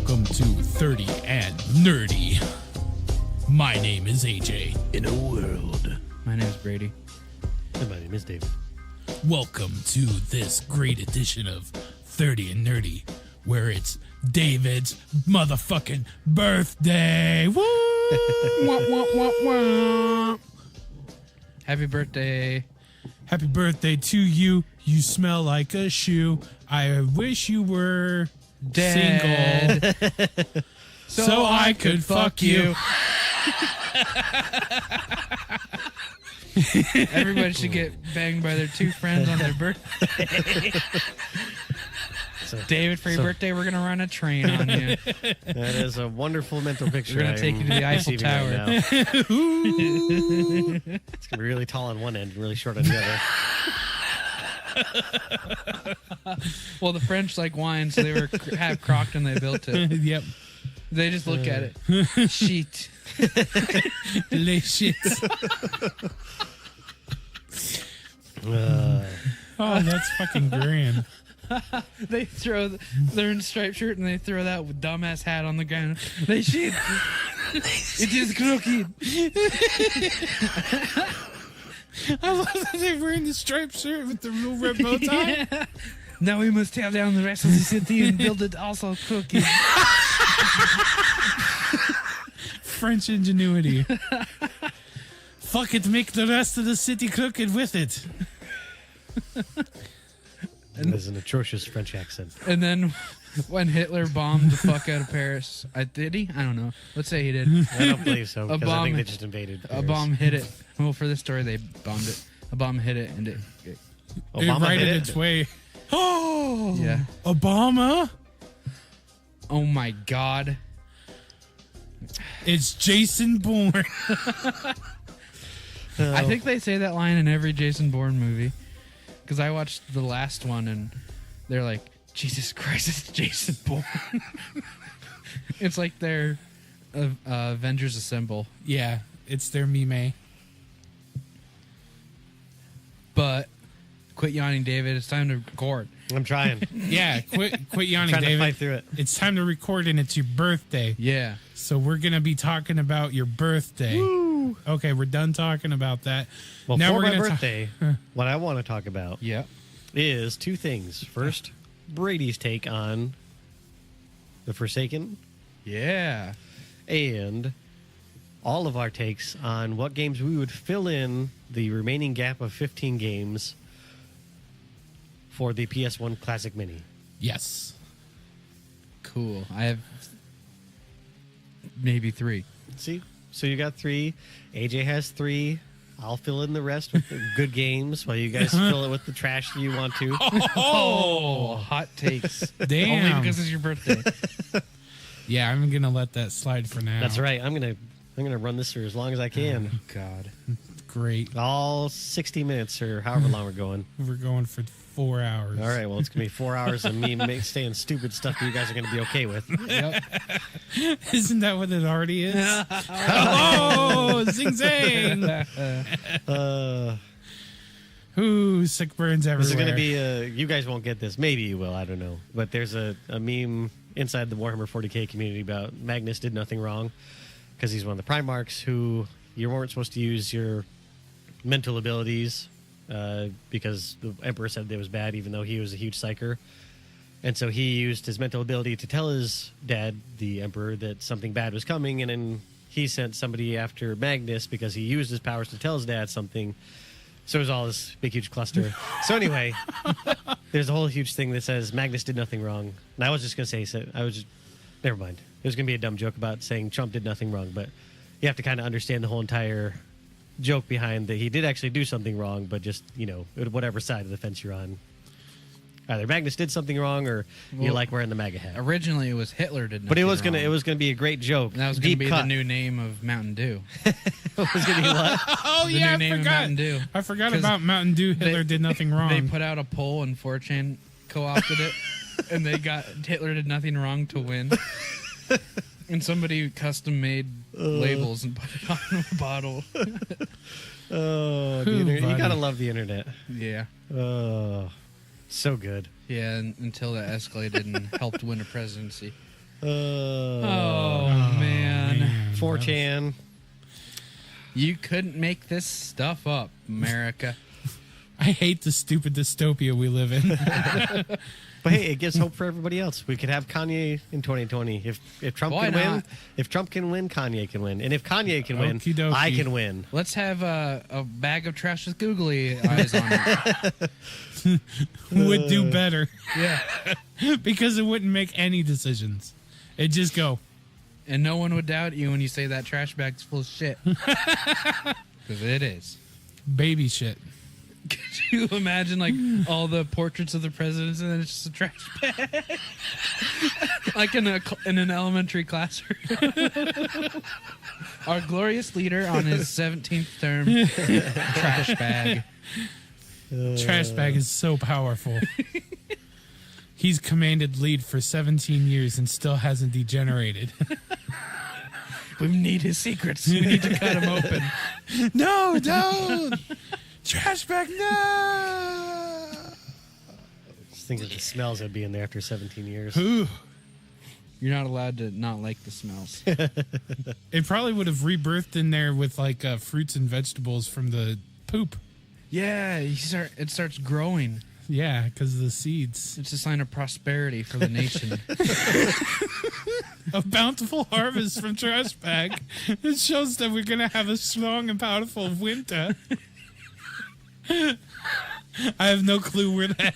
Welcome to 30 and Nerdy. My name is AJ. In a world. My name is Brady. And my name is David. Welcome to this great edition of 30 and Nerdy, where it's David's motherfucking birthday. Woo! Wah, wah, wah, wah. Happy birthday. Happy birthday to you. You smell like a shoe. I wish you were Dead. single so I could fuck you. Everybody should get banged by their two friends on their birthday. David, for your birthday, we're going to run a train on you. That is a wonderful mental picture. We're going to take you to the Eiffel Tower. Right it's going to be really tall on one end and really short on the other. Well, the French like wine, so they were half crocked when they built it. Yep. They just look at it. Sheet. Les shits. Oh, that's fucking grand. They're in a striped shirt and they throw that dumbass hat on the ground. They shit. It is crooked. I love that they're wearing the striped shirt with the real red bow tie. Yeah. Now we must tear down the rest of the city and build it also crooked. French ingenuity. Fuck it, make the rest of the city crooked with it. There's an atrocious French accent. And then when Hitler bombed the fuck out of Paris, did he? I don't know. Let's say he did. I don't believe so, because I think bomb- they just invaded Paris. A bomb hit it. Well, for this story, they bombed it. A bomb hit it, and it Obama righted did its it? way. Oh, yeah. Obama? Oh my God. It's Jason Bourne. I think they say that line in every Jason Bourne movie. Because I watched the last one, and they're like, Jesus Christ, it's Jason Bourne. It's like their Avengers Assemble. Yeah, it's their meme. But quit yawning, David. It's time to record. I'm trying. Yeah, quit yawning, Trying to David. fight through it. It's time to record, and it's your birthday. Yeah. So we're going to be talking about your birthday. Woo! Okay, we're done talking about that. Well, now for we're my gonna birthday, what I want to talk about Yeah. is two things. First, Brady's take on The Forsaken, Yeah. and all of our takes on what games we would fill in the remaining gap of 15 games for the PS1 Classic Mini. Yes. Cool. I have maybe 3. See? So you got 3. AJ has 3. I'll fill in the rest with the good games while you guys fill it with the trash that you want to. Oh, hot takes. Damn. Only because it's your birthday. Yeah, I'm going to let that slide for now. That's right. I'm gonna run this for as long as I can. Oh, God. Great. All 60 minutes or however long we're going. We're going for 4 hours. All right, well, it's going to be 4 hours of me saying stupid stuff that you guys are going to be okay with. Yep. Isn't that what it already is? Oh, zing zang. Ooh, sick burns everywhere. This is going to be you guys won't get this. Maybe you will. I don't know. But there's a meme inside the Warhammer 40K community about Magnus did nothing wrong because he's one of the Primarchs who you weren't supposed to use your mental abilities because the Emperor said it was bad, even though he was a huge psyker. And so he used his mental ability to tell his dad, the Emperor, that something bad was coming, and then he sent somebody after Magnus because he used his powers to tell his dad something. So it was all this big, huge cluster. So anyway, there's a whole huge thing that says Magnus did nothing wrong. And I was just going to say, never mind. It was going to be a dumb joke about saying Trump did nothing wrong, but you have to kind of understand the whole entire joke behind that he did actually do something wrong, but just, whatever side of the fence you're on. Either Magnus did something wrong, or you like wearing the MAGA hat. Originally, it was Hitler did nothing But it was wrong. gonna be a great joke. And that was going to Deep be cut. the new name of Mountain Dew. It was gonna be what? Oh, The yeah, new I name of forgot. Mountain Dew. I forgot 'Cause about Mountain Dew. Hitler did nothing wrong. They put out a poll and 4chan co-opted it, and they got Hitler did nothing wrong to win. And somebody custom made labels and put it on a bottle. Oh, the Ooh, internet. You buddy. gotta love the internet. Yeah. Oh, so good. Yeah, until that escalated and helped win a presidency. Oh, man. 4chan. You couldn't make this stuff up, America. I hate the stupid dystopia we live in. But hey, it gives hope for everybody else. We could have Kanye in 2020. If Trump Why can win, not? if Trump can win, Kanye can win. And if Kanye can win, Okie dokie. I can win. Let's have a bag of trash with googly eyes on it. Would do better Yeah. because it wouldn't make any decisions. It'd just go. And no one would doubt you when you say that trash bag's full of shit. Because it is. Baby shit. Could you imagine, like, all the portraits of the presidents and then it's just a trash bag? Like in an elementary classroom. Our glorious leader on his 17th term. Trash bag. Trash bag is so powerful. He's commanded lead for 17 years and still hasn't degenerated. We need his secrets. We need to cut him open. No, don't! Trash bag, no! Just think of the smells that'd be in there after 17 years. Ooh. You're not allowed to not like the smells. It probably would have rebirthed in there with like fruits and vegetables from the poop. Yeah, it starts growing. Yeah, because of the seeds. It's a sign of prosperity for the nation. A bountiful harvest from trash bag. It shows that we're going to have a strong and powerful winter. I have no clue where that...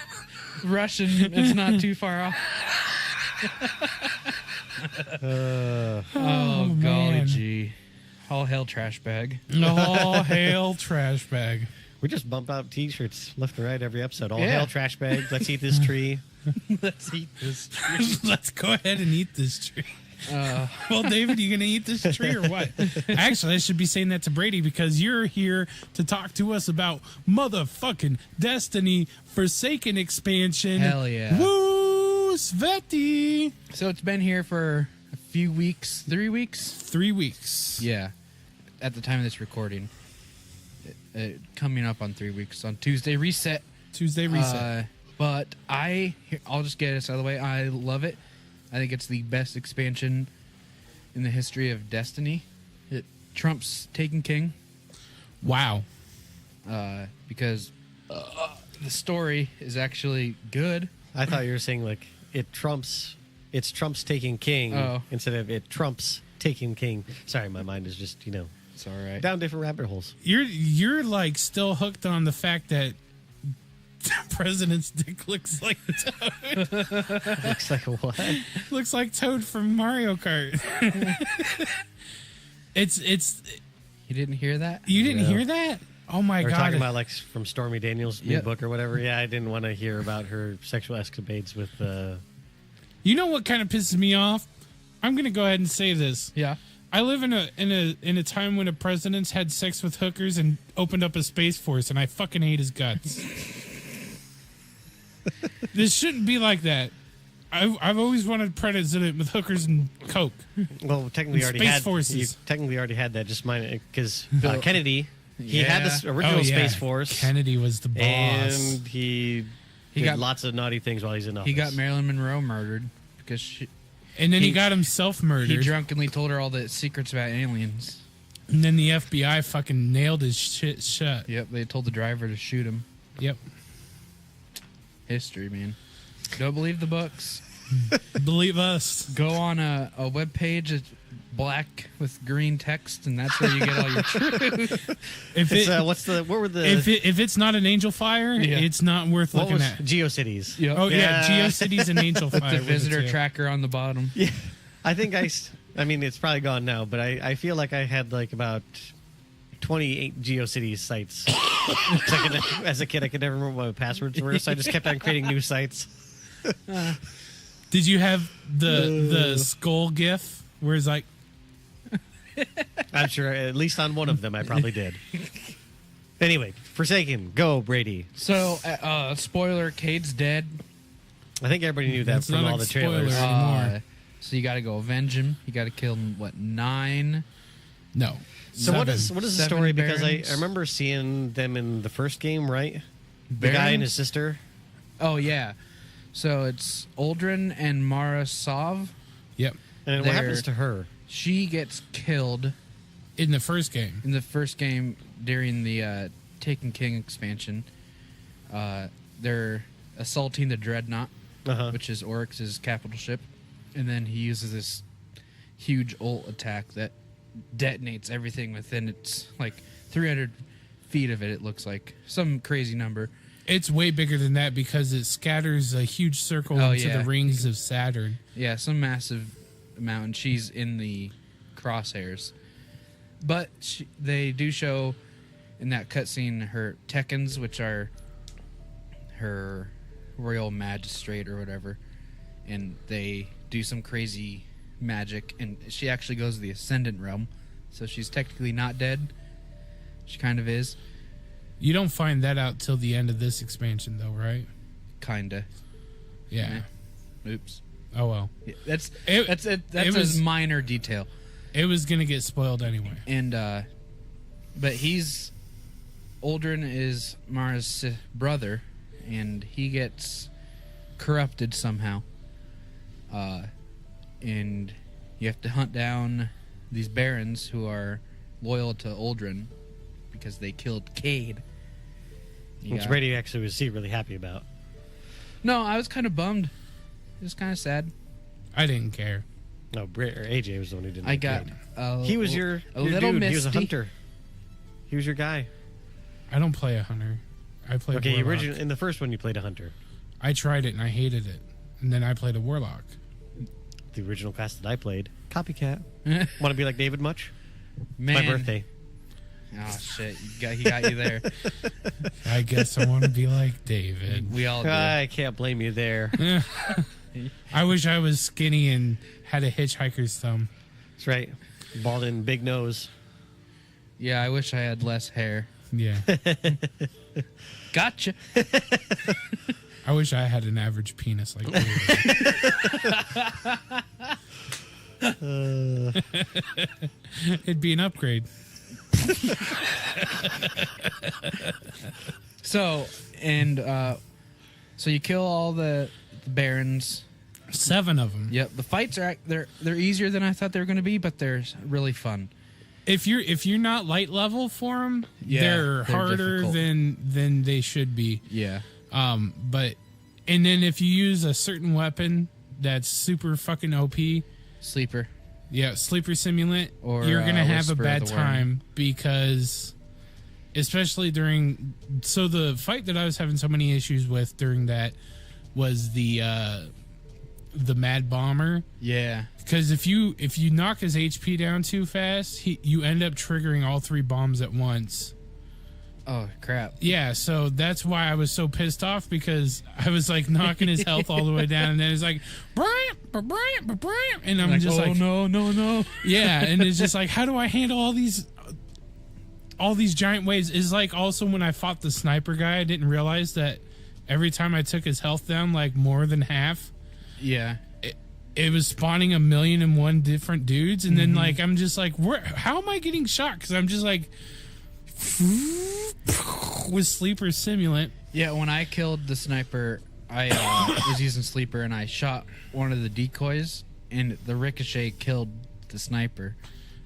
Russian, it's not too far off. Oh, golly man. gee. All hail trash bag. All hail trash bag. We just bump out T-shirts left and right every episode. All Yeah. hail trash bag. Let's eat this tree. Let's eat this. Let's go ahead and eat this tree. Well, David, you going to eat this tree or what? Actually, I should be saying that to Brady because you're here to talk to us about motherfucking Destiny Forsaken expansion. Hell yeah. Woo, Sveti. So it's been here for a few weeks. 3 weeks? 3 weeks. Yeah. At the time of this recording. Coming up on 3 weeks. On Tuesday reset. Tuesday reset. But I'll just get this out of the way. I love it. I think it's the best expansion in the history of Destiny. It trumps Taken King Wow. because the story is actually good. I thought you were saying like it's Trump's taking king instead of it Trump's taking king. Sorry, my mind is just, It's all right. down different rabbit holes. You're like still hooked on the fact that the president's dick looks like Toad. Looks like a what? Looks like Toad from Mario Kart. it's You didn't hear that? you didn't No. hear that? Oh my We're god. talking about like from Stormy Daniels' new Yep. book or whatever. Yeah, I didn't want to hear about her sexual escapades with. You know what kind of pisses me off? I'm going to go ahead and say this. Yeah. I live in a time when a president's had sex with hookers and opened up a space force, and I fucking hate his guts. This shouldn't be like that. I've always wanted a president with hookers and coke. Well, technically, And already Space had. Forces. You technically already had that. Just mine because Bill- Kennedy, he had this Yeah. original Oh, yeah. Space Force, Kennedy was the boss. and he did got- lots of naughty things while he's in office. He got Marilyn Monroe murdered because And then he he- got himself he murdered. drunkenly told her all the secrets about aliens. And then the FBI fucking nailed his shit shut. Yep, they told the driver to shoot him. Yep. History, man. Don't believe the books. Believe us. Go on a web page. It's black with green text, and that's where you get all your truth. If It's, it, what were the if it's not an Angel Fire, Yeah. it's not worth what looking was at. GeoCities? Yep. Oh yeah, Yeah. GeoCities and Angel Fire. The was it visitor too. tracker on the bottom. Yeah, I think I mean, it's probably gone now, but I feel like I had like about 28 GeoCities sites. 'Cause as a kid, I could never remember what my passwords were, so I just kept on creating new sites. Did you have the skull gif where it's like, I'm sure at least on one of them I probably did. Anyway, Forsaken, go Brady. So, spoiler: Cade's dead. I think everybody knew that That's from not all a the trailers. spoiler. Anymore. So you got to go avenge him. You got to kill him. What 9? no? So what is Seven. the 7 story? Because I barons. remember seeing them in the first game, right? The guy and his sister. Oh yeah. So it's Aldrin and Mara Sov. Yep. And what happens to her? She gets killed In the first game. in the first game during the Taken King expansion. They're assaulting the Dreadnought, which is Oryx's capital ship, and then he uses this huge ult attack that detonates everything within its 300 feet of it. It looks like some crazy number. It's way bigger than that because it scatters a huge circle into the rings of Saturn. Yeah, some massive amount, and she's in the crosshairs. But they do show in that cutscene her Tekkens, which are her royal magistrate or whatever, and they do some crazy magic, and she actually goes to the Ascendant realm, so she's technically not dead. She kind of is. You don't find that out till the end of this expansion, though, right? Kinda. Yeah. Oops. Oh well. Yeah, that's It a was- minor detail. It was gonna get spoiled anyway. And but Aldrin is Mara's brother, and he gets corrupted somehow. And you have to hunt down these barons who are loyal to Aldrin because they killed Cade. Which Brady actually was really happy about. No, I was kind of bummed. It was kind of sad. I didn't care. No, AJ was the one who didn't. I like got Cade. He was your little dude. misty. He was a hunter. He was your guy. I don't play a hunter. I play Okay, warlock. in the first one you played a hunter. I tried it and I hated it, and then I played a warlock. The original class that I played, copycat. Want to be like David much? Man. My birthday. Oh shit! He got you there. I guess I want to be like David. We all do. I can't blame you there. I wish I was skinny and had a hitchhiker's thumb. That's right. Bald and big nose. Yeah, I wish I had less hair. Yeah. Gotcha. I wish I had an average penis like David. It'd be an upgrade. So you kill all the barons. 7 of them. Yep, the fights are they're easier than I thought they were going to be, but they're really fun. If you're not light level for them, Yeah, they're harder difficult. than they should be. Yeah. But and then if you use a certain weapon that's super fucking OP, Sleeper. yeah, sleeper simulant, Or, you're gonna have a Whisper of bad the Worm. time because, especially during. So the fight that I was having so many issues with during that was the Mad Bomber. Yeah. Because if you knock his HP down too fast, you end up triggering all 3 bombs at once. Oh crap. Yeah, so that's why I was so pissed off, because I was like knocking his health all the way down, and then it's like Brian, and I'm just like, no. yeah, and it's just like, how do I handle all these giant waves? Is like also when I fought the sniper guy, I didn't realize that every time I took his health down like more than half, Yeah. it was spawning 1,000,001 different dudes, and then like I'm just like, how am I getting shot? Because I'm just like with sleeper simulant. Yeah, when I killed the sniper, I was using sleeper and I shot one of the decoys, and the ricochet killed the sniper.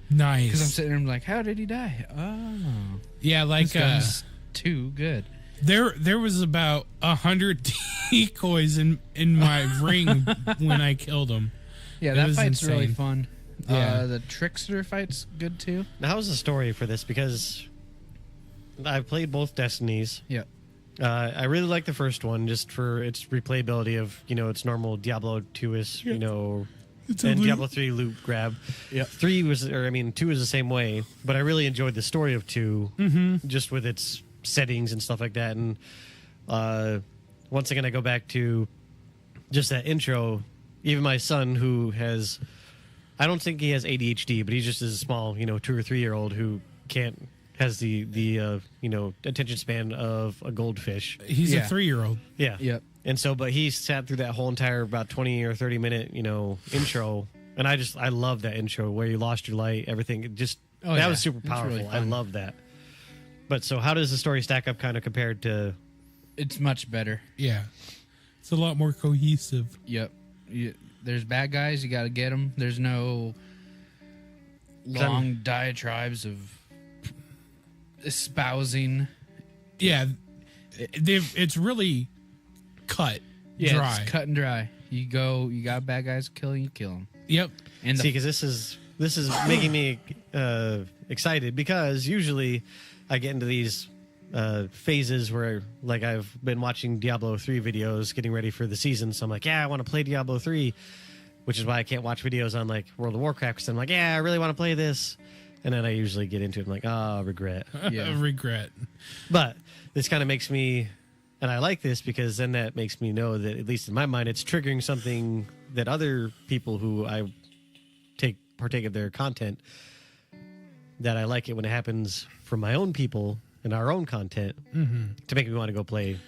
Nice. Because I'm sitting there, I'm like, how did he die? Oh, Yeah, like this gun's too good. there was about 100 decoys in my ring when I killed him. Yeah, It that was fight's really insane. fun. Yeah. The trickster fight's good too. Now, how's the story for this? Because I've played both Destinies. Yeah. I really like the first one just for its replayability of, its normal Diablo 2-ish, It's a and loot. Diablo 3 loot grab. Yep. 2 is the same way, but I really enjoyed the story of 2 just with its settings and stuff like that. And once again, I go back to just that intro. Even my son, who has, I don't think he has ADHD, but he's just a small, 2 or 3 year old who has the attention span of a goldfish. He's Yeah. a 3-year-old. Yeah. Yep. And so, but he sat through that whole entire about 20 or 30 minute, intro. And I love that intro where you lost your light, everything. That yeah. was super It's powerful. really I fun. love that. But so how does the story stack up kind of compared to, It's much better. Yeah. It's a lot more cohesive. Yep. there's bad guys, you got to get them. There's no long diatribes of espousing. Yeah, it's really cut dry. It's cut and dry. You got bad guys killing, you kill them. Yep. And see, because this is making me excited, because usually I get into these phases where, like, I've been watching Diablo 3 videos getting ready for the season, so I'm like, yeah, I want to play Diablo 3, which is why I can't watch videos on, like, World of Warcraft, because I'm like, yeah, I really want to play this, and then I usually get into it, I'm like, regret. Yeah. Regret. But this kind of makes me, and I like this, because then that makes me know that, at least in my mind, it's triggering something that other people who I partake of their content, that I like it when it happens from my own people and our own content, to make me want to go play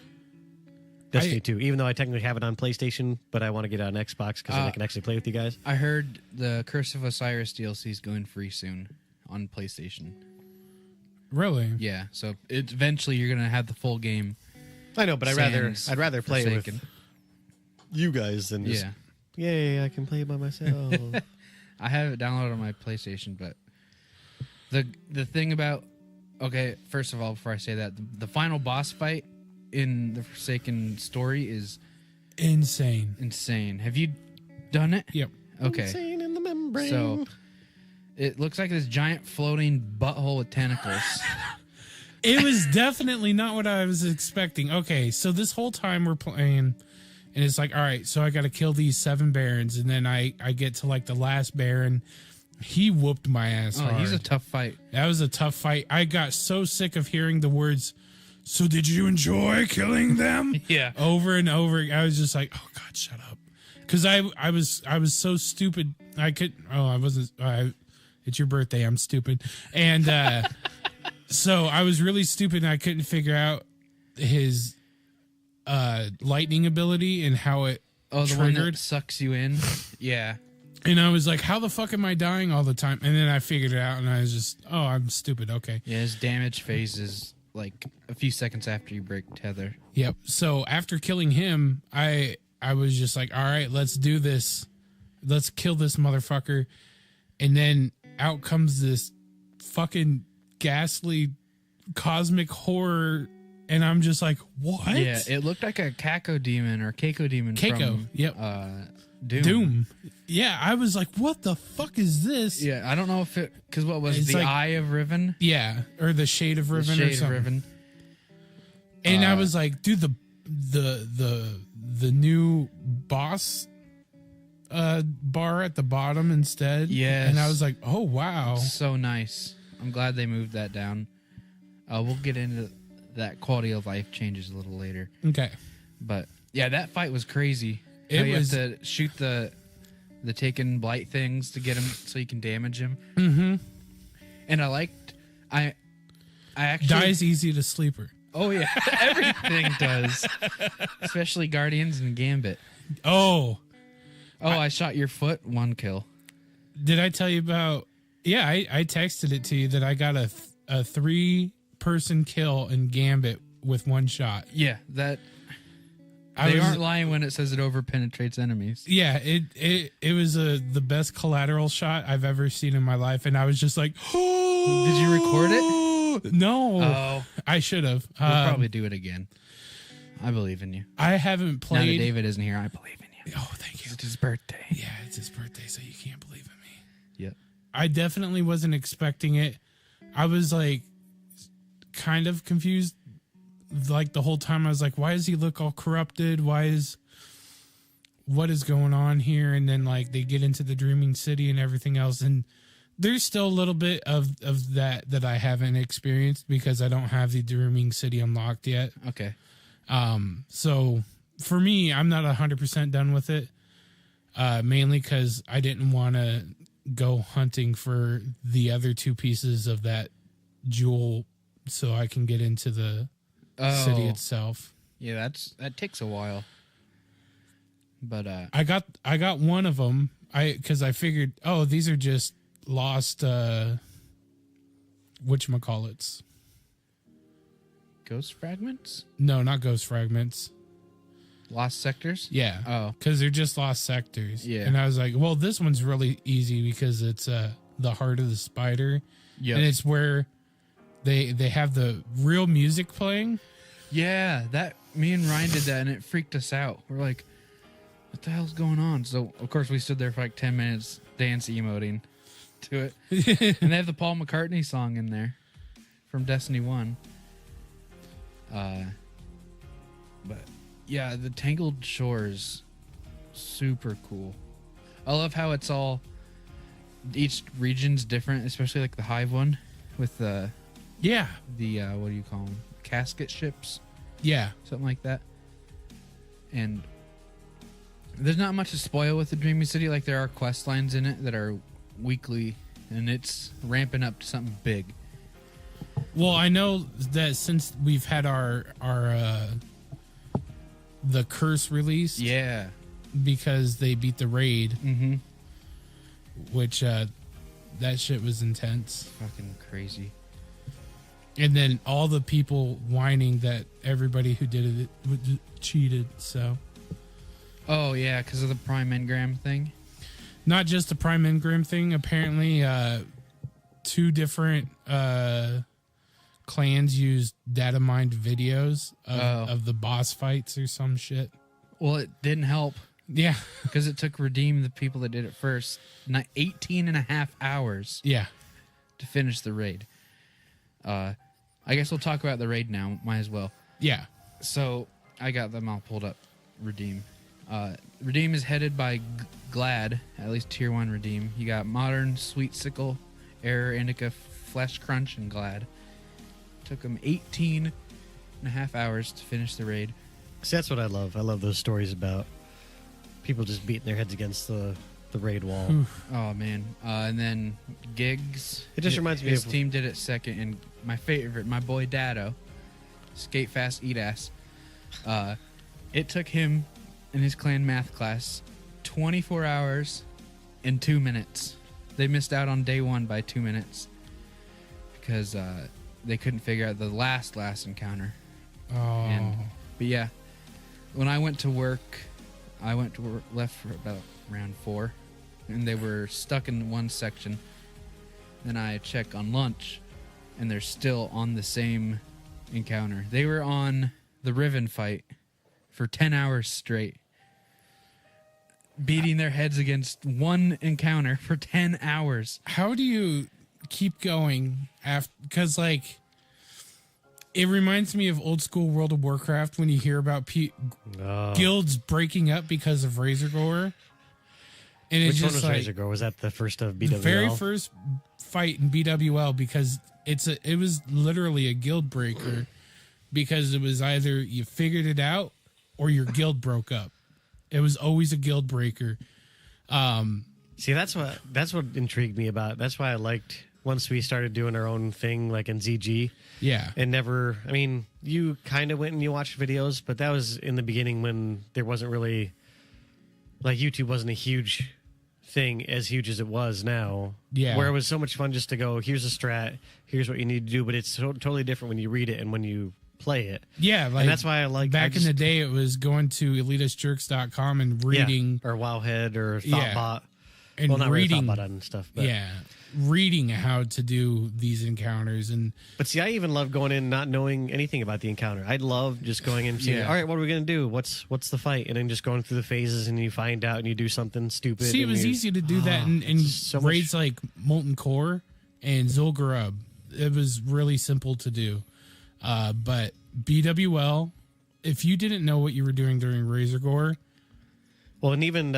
Destiny 2, even though I technically have it on PlayStation, but I want to get it on Xbox because then I can actually play with you guys. I heard the Curse of Osiris DLC is going free soon on PlayStation. Really? Yeah, so eventually you're gonna have the full game. I know, but I'd rather play it with you guys than just, yay, I can play it by myself. I have it downloaded on my PlayStation, but the thing about, okay, first of all, before I say that, the final boss fight in the Forsaken story is insane. Have you done it? Yep. Okay. Insane in the membrane. So it looks like this giant floating butthole with tentacles. It was definitely not what I was expecting. Okay, so this whole time we're playing, and it's like, all right, so I got to kill these 7 barons, and then I get to, like, the last baron. He whooped my ass hard. He's a tough fight. That was a tough fight. I got so sick of hearing the words, "So did you enjoy killing them?" Yeah. Over and over. I was just like, oh God, shut up. Because I was so stupid. I wasn't. It's your birthday. I'm stupid. And so I was really stupid, and I couldn't figure out his lightning ability and how it the triggered. one that sucks you in. Yeah. And I was like, how the fuck am I dying all the time? And then I figured it out, and I was just, I'm stupid. Okay. Yeah, his damage phase is like a few seconds after you break tether. Yep. So after killing him, I was just like, all right, let's do this. Let's kill this motherfucker. And then out comes this fucking ghastly cosmic horror, and I'm just like, what? Yeah, it looked like a Kako demon or Keiko demon from yep. Doom. Yeah, I was like, what the fuck is this? Yeah, I don't know if it, because what was It's the like- Eye of Riven? Yeah, or the Shade of Riven The or Shade something. of Riven. And I was like, dude, the new boss bar at the bottom instead. Yes. And I was like, oh wow. So nice. I'm glad they moved that down. We'll get into that quality of life changes a little later. Okay. But yeah, that fight was crazy. It How you was- have to shoot the taken blight things to get him so you can damage him. Mm-hmm. And I actually Dies easy to sleeper. Oh yeah, everything does, especially Guardians and Gambit. Oh, I shot your foot, 1 kill. did I tell you about? Yeah, I texted it to you that I got a 3-person kill in Gambit with 1 shot. Yeah, that I they was- aren't lying when it says it over penetrates enemies. Yeah, it was the best collateral shot I've ever seen in my life, and I was just like, Did you record it? No, Oh, I should have. we'll probably do it again. I believe in you. I haven't Now that played. David isn't here, I believe in you. Oh, thank you. It's his birthday. Yeah, it's his birthday, so you can't believe in me. Yep. I definitely wasn't expecting it. I was like, kind of confused. Like the whole time, I was like, why does he look all corrupted? What is going on here? And then like they get into the Dreaming City and everything else, and there's still a little bit of that I haven't experienced because I don't have the Dreaming City unlocked yet. Okay. So for me, I'm not 100% done with it. Mainly because I didn't want to go hunting for the other 2 pieces of that jewel so I can get into the city itself. Yeah, that takes a while. But I got one of them. Because I figured, these are just lost whatchamacallits. ghost fragments? No, not ghost fragments. Lost Sectors? Yeah. Oh. Because they're just lost sectors. Yeah. And I was like, well, this one's really easy because it's the heart of the spider. Yeah. And it's where they have the real music playing. Yeah, that me and Ryan did that, and it freaked us out. We're like, what the hell's going on? So, of course, we stood there for like 10 minutes dance emoting to it. And they have the Paul McCartney song in there from Destiny 1. But, yeah, the Tangled Shores, super cool. I love how it's all, each region's different, especially like the Hive one with the what do you call them? Casket ships? Yeah. Something like that. And there's not much to spoil with the Dreamy City. Like, there are quest lines in it that are weekly, and it's ramping up to something big. Well, I know that since we've had our the curse released, Yeah. because they beat the raid, Mm-hmm. which that shit was intense. Fucking crazy. And then all the people whining that everybody who did it cheated. So Oh, yeah, because of the Prime Engram thing. not just the Prime Engram thing. Apparently, 2 different clans used data mined videos of the boss fights or some shit. Well, it didn't help Yeah. because it took Redeem, the people that did it first, 18 and a half hours Yeah. to finish the raid. I guess we'll talk about the raid now. Might as well. Yeah. So I got them all pulled up. Redeem. Redeem is headed by Glad, at least tier 1 Redeem. You got Modern, Sweet Sickle, Error, Indica, Flesh Crunch, and Glad. Took them 18 and a half hours to finish the raid. See, that's what I love. I love those stories about people just beating their heads against the raid wall. Oh, man. And then Gigs. It just reminds me his of- team did it second. And my favorite, my boy Dado, Skate Fast, Eat Ass. It took him in his clan math class 24 hours and 2 minutes. They missed out on day 1 by 2 minutes because they couldn't figure out the last encounter. Oh. But yeah, when I went to work, left for about around 4, and they were stuck in one section. Then I check on lunch, and they're still on the same encounter. They were on the Riven fight for 10 hours straight, beating their heads against one encounter for 10 hours. How do you keep going after? Because like, it reminds me of old school World of Warcraft when you hear about guilds breaking up because of Razor Gore. And it's Which one just was like Razor Gore? Was that the first of BWL? the very first fight in BWL, because it was literally a guild breaker, because it was either you figured it out or your guild broke up. It was always a guild breaker. See, that's what intrigued me about. That's why I liked once we started doing our own thing, like in ZG. Yeah. And never, I mean, you kind of went and you watched videos, but that was in the beginning when there wasn't really, like, YouTube wasn't a huge thing, as huge as it was now. Yeah. Where it was so much fun just to go, here's a strat, here's what you need to do, but it's totally different when you read it and when you play it. Yeah, like, and that's why I like back in the day, it was going to elitistjerks.com and reading, or Wowhead or Thoughtbot. and Well, not reading, really Thoughtbot and stuff. But. yeah, reading how to do these encounters. And But see, I even love going in not knowing anything about the encounter. I'd love just going in and saying, Yeah. all right, what are we going to do? What's the fight? And then just going through the phases and you find out and you do something stupid. see, it and was you're- easy to do that in it's so much- raids like Molten Core and Zul'Gurub. It was really simple to do. But BWL, if you didn't know what you were doing during Razor Gore, Well, and even,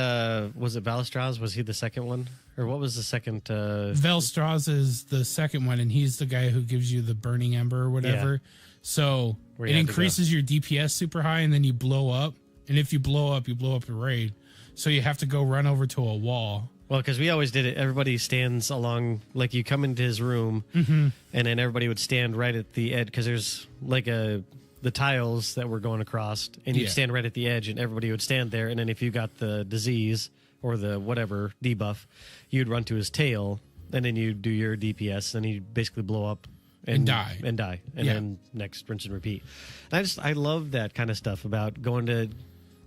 was it Balestraz? Was he the second one? Or what was the second? Velstraz is the second one, and he's the guy who gives you the burning ember or whatever. Yeah. So Where it you had to increases your DPS super high, and then you blow up. And if you blow up the raid. So you have to go run over to a wall. Well, because we always did it. Everybody stands along, like you come into his room, Mm-hmm. and then everybody would stand right at the edge, because there's like the tiles that we're going across, and you'd Yeah. stand right at the edge, and everybody would stand there. And then if you got the disease or the whatever debuff, you'd run to his tail, and then you'd do your DPS, and he'd basically blow up And die. and Yeah. then next rinse and repeat. And I love that kind of stuff about going to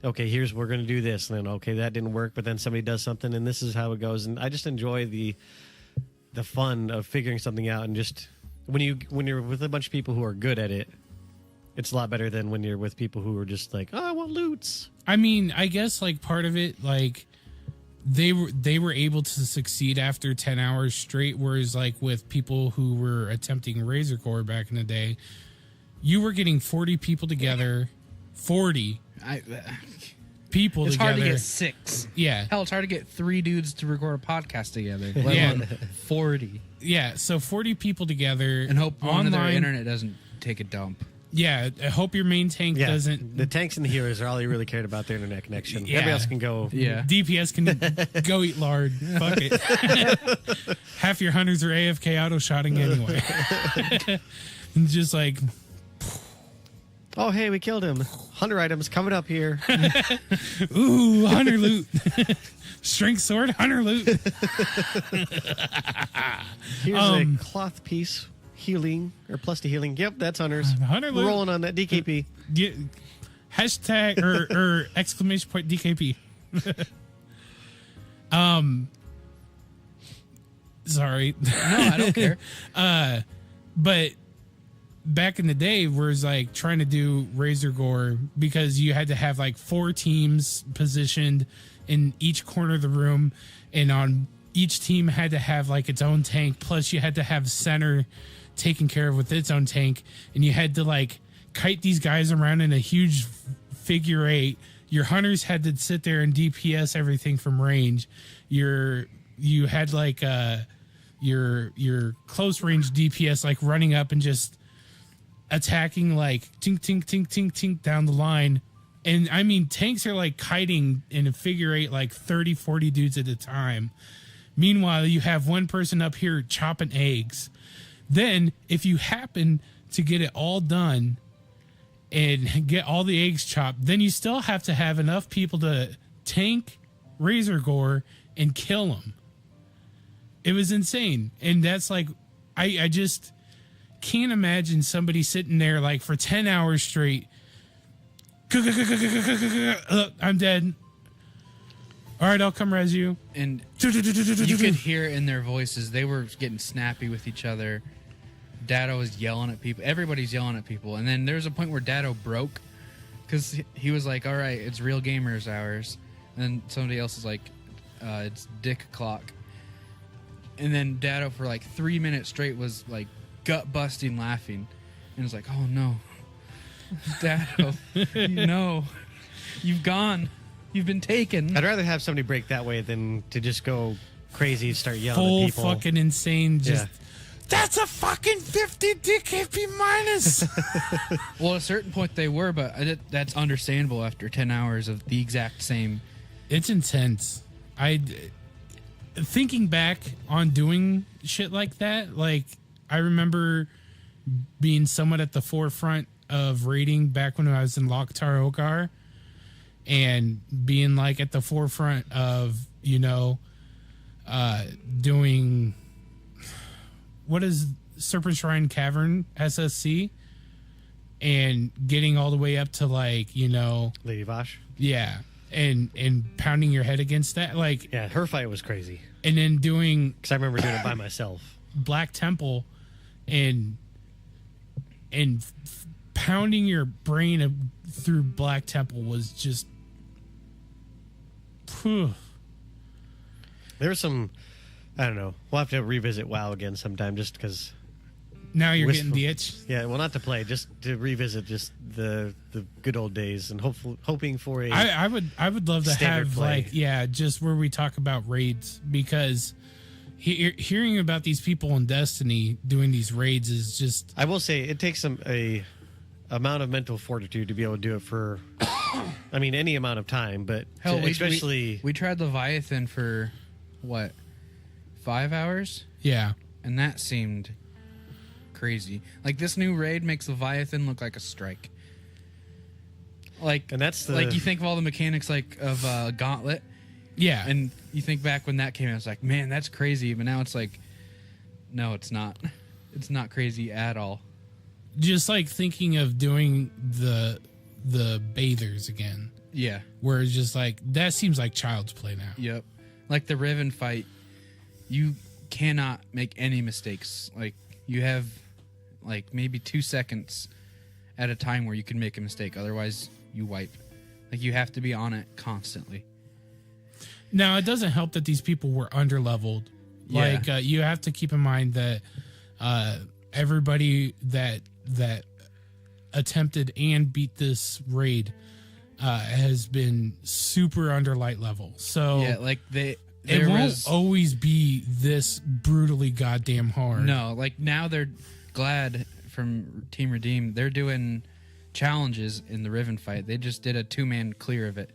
okay, we're going to do this, and then okay, that didn't work, but then somebody does something, and this is how it goes. And I just enjoy the fun of figuring something out, and just when you're with a bunch of people who are good at it, it's a lot better than when you're with people who are just like, oh, I want loots. I mean, I guess like part of it, like they were able to succeed after 10 hours straight, whereas like with people who were attempting Razor Core back in the day, you were getting 40 people together, 40 people it's together. Hard to get 6. Yeah. Hell, it's hard to get 3 dudes to record a podcast together, let alone 40. Yeah, so 40 people together. And hope one of their online. internet doesn't take a dump. Yeah, I hope your main tank doesn't. The tanks and the healers are all you really cared about their internet connection. Yeah. Everybody else can go. Yeah. DPS can go eat lard. Fuck it. Half your hunters are AFK auto-shotting anyway. And just like, Oh, hey, we killed him. 100 items coming up here. ooh, hunter loot. Strength sword, hunter loot. Here's a cloth piece. Healing, or plus to healing. Yep, that's hunters. Hunter We're loot. rolling on that DKP. Hashtag or exclamation point DKP. Sorry. No, I don't care. But back in the day, where it's like trying to do Razor Gore, because you had to have like 4 teams positioned in each corner of the room, and on each team had to have like its own tank, plus you had to have center taken care of with its own tank, and you had to like kite these guys around in a huge figure 8. Your hunters had to sit there and DPS everything from range. You had like your close range DPS like running up and just attacking like tink tink tink tink tink down the line. And I mean, tanks are like kiting in a figure 8 like 30 40 dudes at a time. Meanwhile, you have one person up here chopping eggs. Then if you happen to get it all done and get all the eggs chopped, then you still have to have enough people to tank Razor Gore and kill them. It was insane. And that's like, I just can't imagine somebody sitting there like for 10 hours straight. I'm dead. All right, I'll come res you. And you could hear in their voices, they were getting snappy with each other. Dado was yelling at people. Everybody's yelling at people. And then there's a point where Dado broke because he was like, all right, it's real gamers hours. And then somebody else is like, it's dick o'clock. And then Dado for like 3 minutes straight was like gut busting laughing. And it's like, oh no. Dado, no. You've gone. You've been taken. I'd rather have somebody break that way than to just go crazy and start yelling Full at people. fucking insane. Just Yeah. that's a fucking 50 DKP minus. Well, at a certain point they were, but that's understandable after 10 hours of the exact same. It's intense. Thinking back on doing shit like that, like I remember being somewhat at the forefront of raiding back when I was in Loktar Ogar, and being like at the forefront of, doing what is Serpent Shrine Cavern SSC, and getting all the way up to like, Lady Vosh. yeah, and pounding your head against that, like, Yeah, her fight was crazy. and then doing Because I remember doing it by myself. Black Temple and pounding your brain through Black Temple was just whew. There was some, I don't know. We'll have to revisit WoW again sometime just because. Now you're Wistful. getting the itch. Yeah, well, not to play, just to revisit just the good old days and hoping for a. I would love to standard have play. just where we talk about raids, because hearing about these people in Destiny doing these raids is just, I will say it takes a amount of mental fortitude to be able to do it for, I mean, any amount of time, but Hell, especially. we tried Leviathan for what, 5 hours, yeah. and that seemed crazy. Like, this new raid makes Leviathan look like a strike. Like, And that's the- like, you think of all the mechanics like of Gauntlet, Yeah. and you think back when that came out, it's like, man, that's crazy. But now it's like, no, it's not. It's not crazy at all. just like thinking of doing the bathers again. Yeah. Where it's just like, that seems like child's play now. Yep. Like the Riven fight, you cannot make any mistakes. Like, you have like maybe 2 seconds at a time where you can make a mistake. Otherwise, you wipe. Like, you have to be on it constantly. Now, it doesn't help that these people were underleveled. Yeah. Like, you have to keep in mind that everybody that attempted and beat this raid has been super under light level. So Yeah, like it won't always be this brutally goddamn hard. No, like now they're glad from Team Redeem. They're doing challenges in the Riven fight. They just did a 2-man clear of it.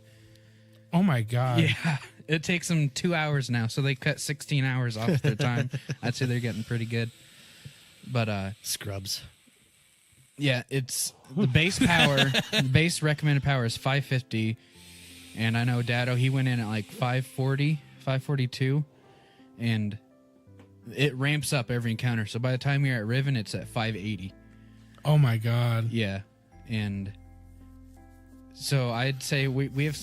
Oh my god. Yeah, it takes them 2 hours now, so they cut 16 hours off their time. I'd say they're getting pretty good. But Scrubs. yeah, it's the base power. The base recommended power is 550, and I know Dado, he went in at like 540, 542, and it ramps up every encounter. So by the time you're at Riven, it's at 580. Oh my god. Yeah, and so I'd say we have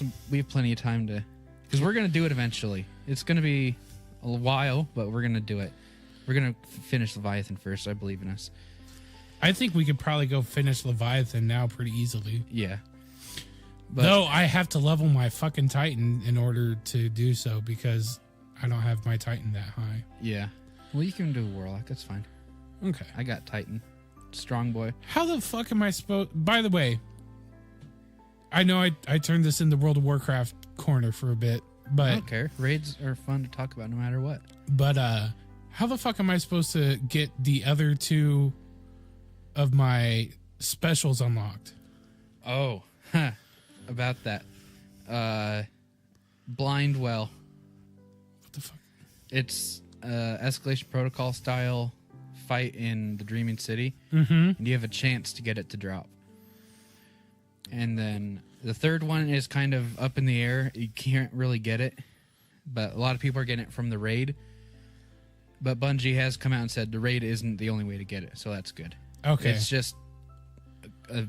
plenty of time to, because we're gonna do it eventually. It's gonna be a while, but we're gonna do it. We're gonna finish Leviathan first. I believe in us. I think we could probably go finish Leviathan now pretty easily. Yeah. But, Though I have to level my fucking Titan in order to do so because I don't have my Titan that high. Yeah. Well, you can do Warlock. That's fine. Okay. I got Titan. Strong boy. How the fuck am I supposed... By the way, I know I turned this into World of Warcraft corner for a bit, I but don't care. Raids are fun to talk about no matter what. how the fuck am I supposed to get the other 2 of my specials unlocked? Oh, about that. Blind Well. What the fuck? It's escalation protocol style fight in the Dreaming City, Mm-hmm. and you have a chance to get it to drop. And then the third one is kind of up in the air. You can't really get it, but a lot of people are getting it from the raid. But Bungie has come out and said the raid isn't the only way to get it, so that's good. Okay. It's just a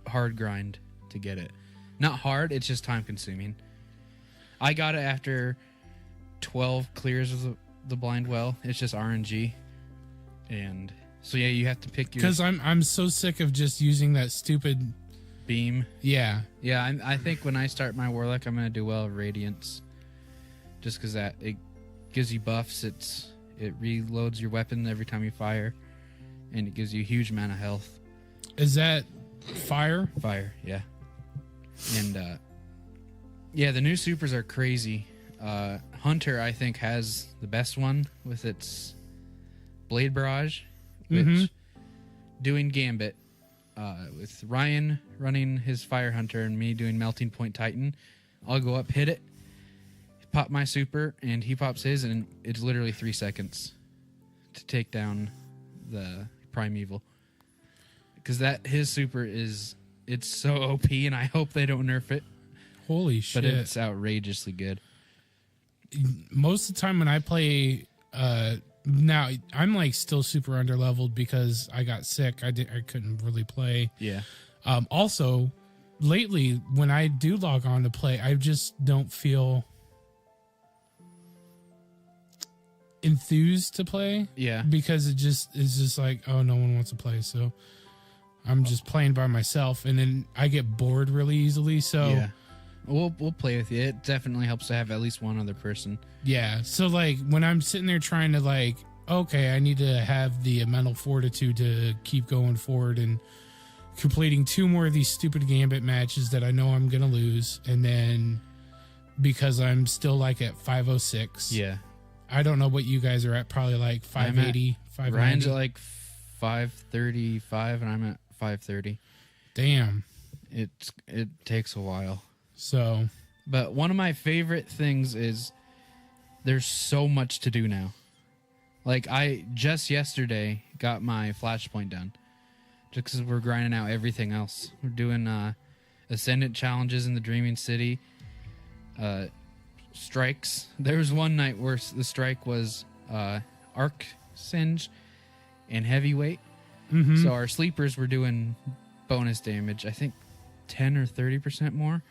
hard grind to get it. Not hard, it's just time consuming. I got it after 12 clears of the Blind Well. It's just RNG. And so yeah, you have to pick your... Because I'm so sick of just using that stupid... beam. Yeah. Yeah, I think when I start my Warlock, I'm going to do well with Radiance. Just because that, it gives you buffs. It reloads your weapon every time you fire. And it gives you a huge amount of health. Is that fire? Fire, yeah. And, yeah, the new supers are crazy. Hunter, I think, has the best one with its Blade Barrage, which doing Gambit, with Ryan running his Fire Hunter and me doing Melting Point Titan, I'll go up, hit it, pop my super, and he pops his, and it's literally 3 seconds to take down the Primeval. Because his super it's so OP, and I hope they don't nerf it. Holy shit. But it's outrageously good. Most of the time when I play... now, I'm like still super underleveled because I got sick. I couldn't really play. Yeah. Also, lately, when I do log on to play, I just don't feel enthused to play. Yeah. Because it's just like, oh, no one wants to play, so I'm just playing by myself, and then I get bored really easily. So yeah. We'll play with you. It definitely helps to have at least one other person. yeah. So like when I'm sitting there trying to like, okay, I need to have the mental fortitude to keep going forward and completing 2 more of these stupid Gambit matches that I know I'm gonna lose, and then because I'm still like at 506. Yeah. I don't know what you guys are at. Probably like 580, 590. Ryan's at like 535, and I'm at 530. Damn. It takes a while. So, but one of my favorite things is there's so much to do now. Like, I just yesterday got my Flashpoint done. Just because we're grinding out everything else. We're doing Ascendant challenges in the Dreaming City. Strikes. There was one night where the strike was Arc Singe and Heavyweight. mm-hmm. So our sleepers were doing bonus damage. I think 10 or 30% more.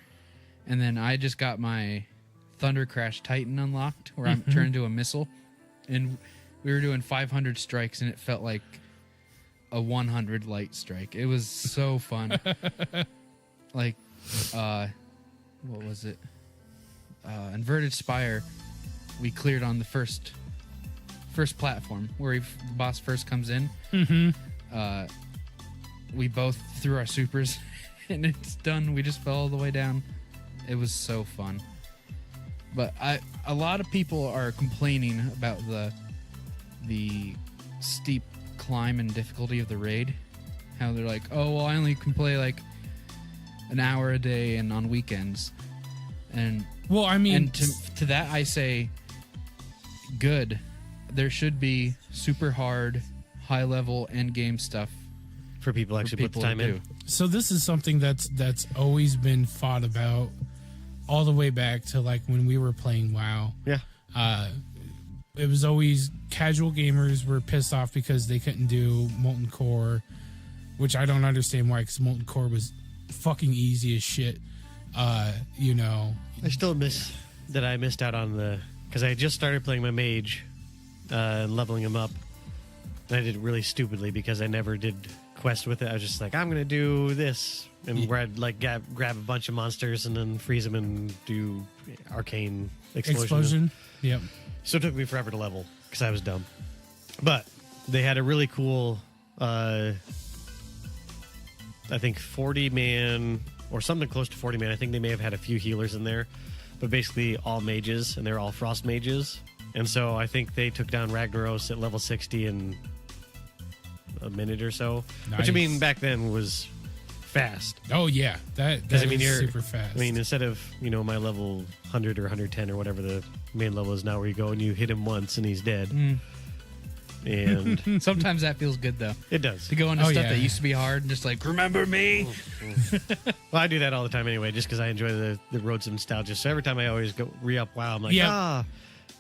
And then I just got my Thunder Crash Titan unlocked, where I'm turned into a missile. And we were doing 500 strikes, and it felt like a 100 light strike. It was so fun. Like, what was it? Inverted Spire, we cleared on the first platform where the boss first comes in. We both threw our supers, and it's done. We just fell all the way down. It was so fun. But a lot of people are complaining about the steep climb and difficulty of the raid. How they're like, oh, well, I only can play like an hour a day and on weekends. And well, I mean, and to that I say, good. There should be super hard, high level end game stuff for people actually put the time in. so this is something that's always been fought about all the way back to like when we were playing WoW. Yeah. It was always casual gamers were pissed off because they couldn't do Molten Core, which I don't understand why, because Molten Core was fucking easy as shit. You know, I still miss that I missed out on because I just started playing my mage and leveling him up. And I did it really stupidly because I never did quest with it. I was just like, I'm going to do this. And where I'd like grab a bunch of monsters and then freeze them and do arcane explosion. Yep. So it took me forever to level because I was dumb. But they had a really cool, I think 40-man or something close to 40-man. I think they may have had a few healers in there, but basically all mages, and they're all frost mages. And so I think they took down Ragnaros at level 60 in a minute or so. Nice. Which I mean, back then was fast. Oh yeah, that I mean, is super fast. I mean, instead of my level 100 or 110 or whatever the main level is now, where you go and you hit him once and he's dead. And sometimes that feels good though. It does. To go into stuff that used to be hard and just like, remember me? Well, I do that all the time anyway, just because I enjoy the roads of nostalgia. So every time I always go re-up WoW, I'm like,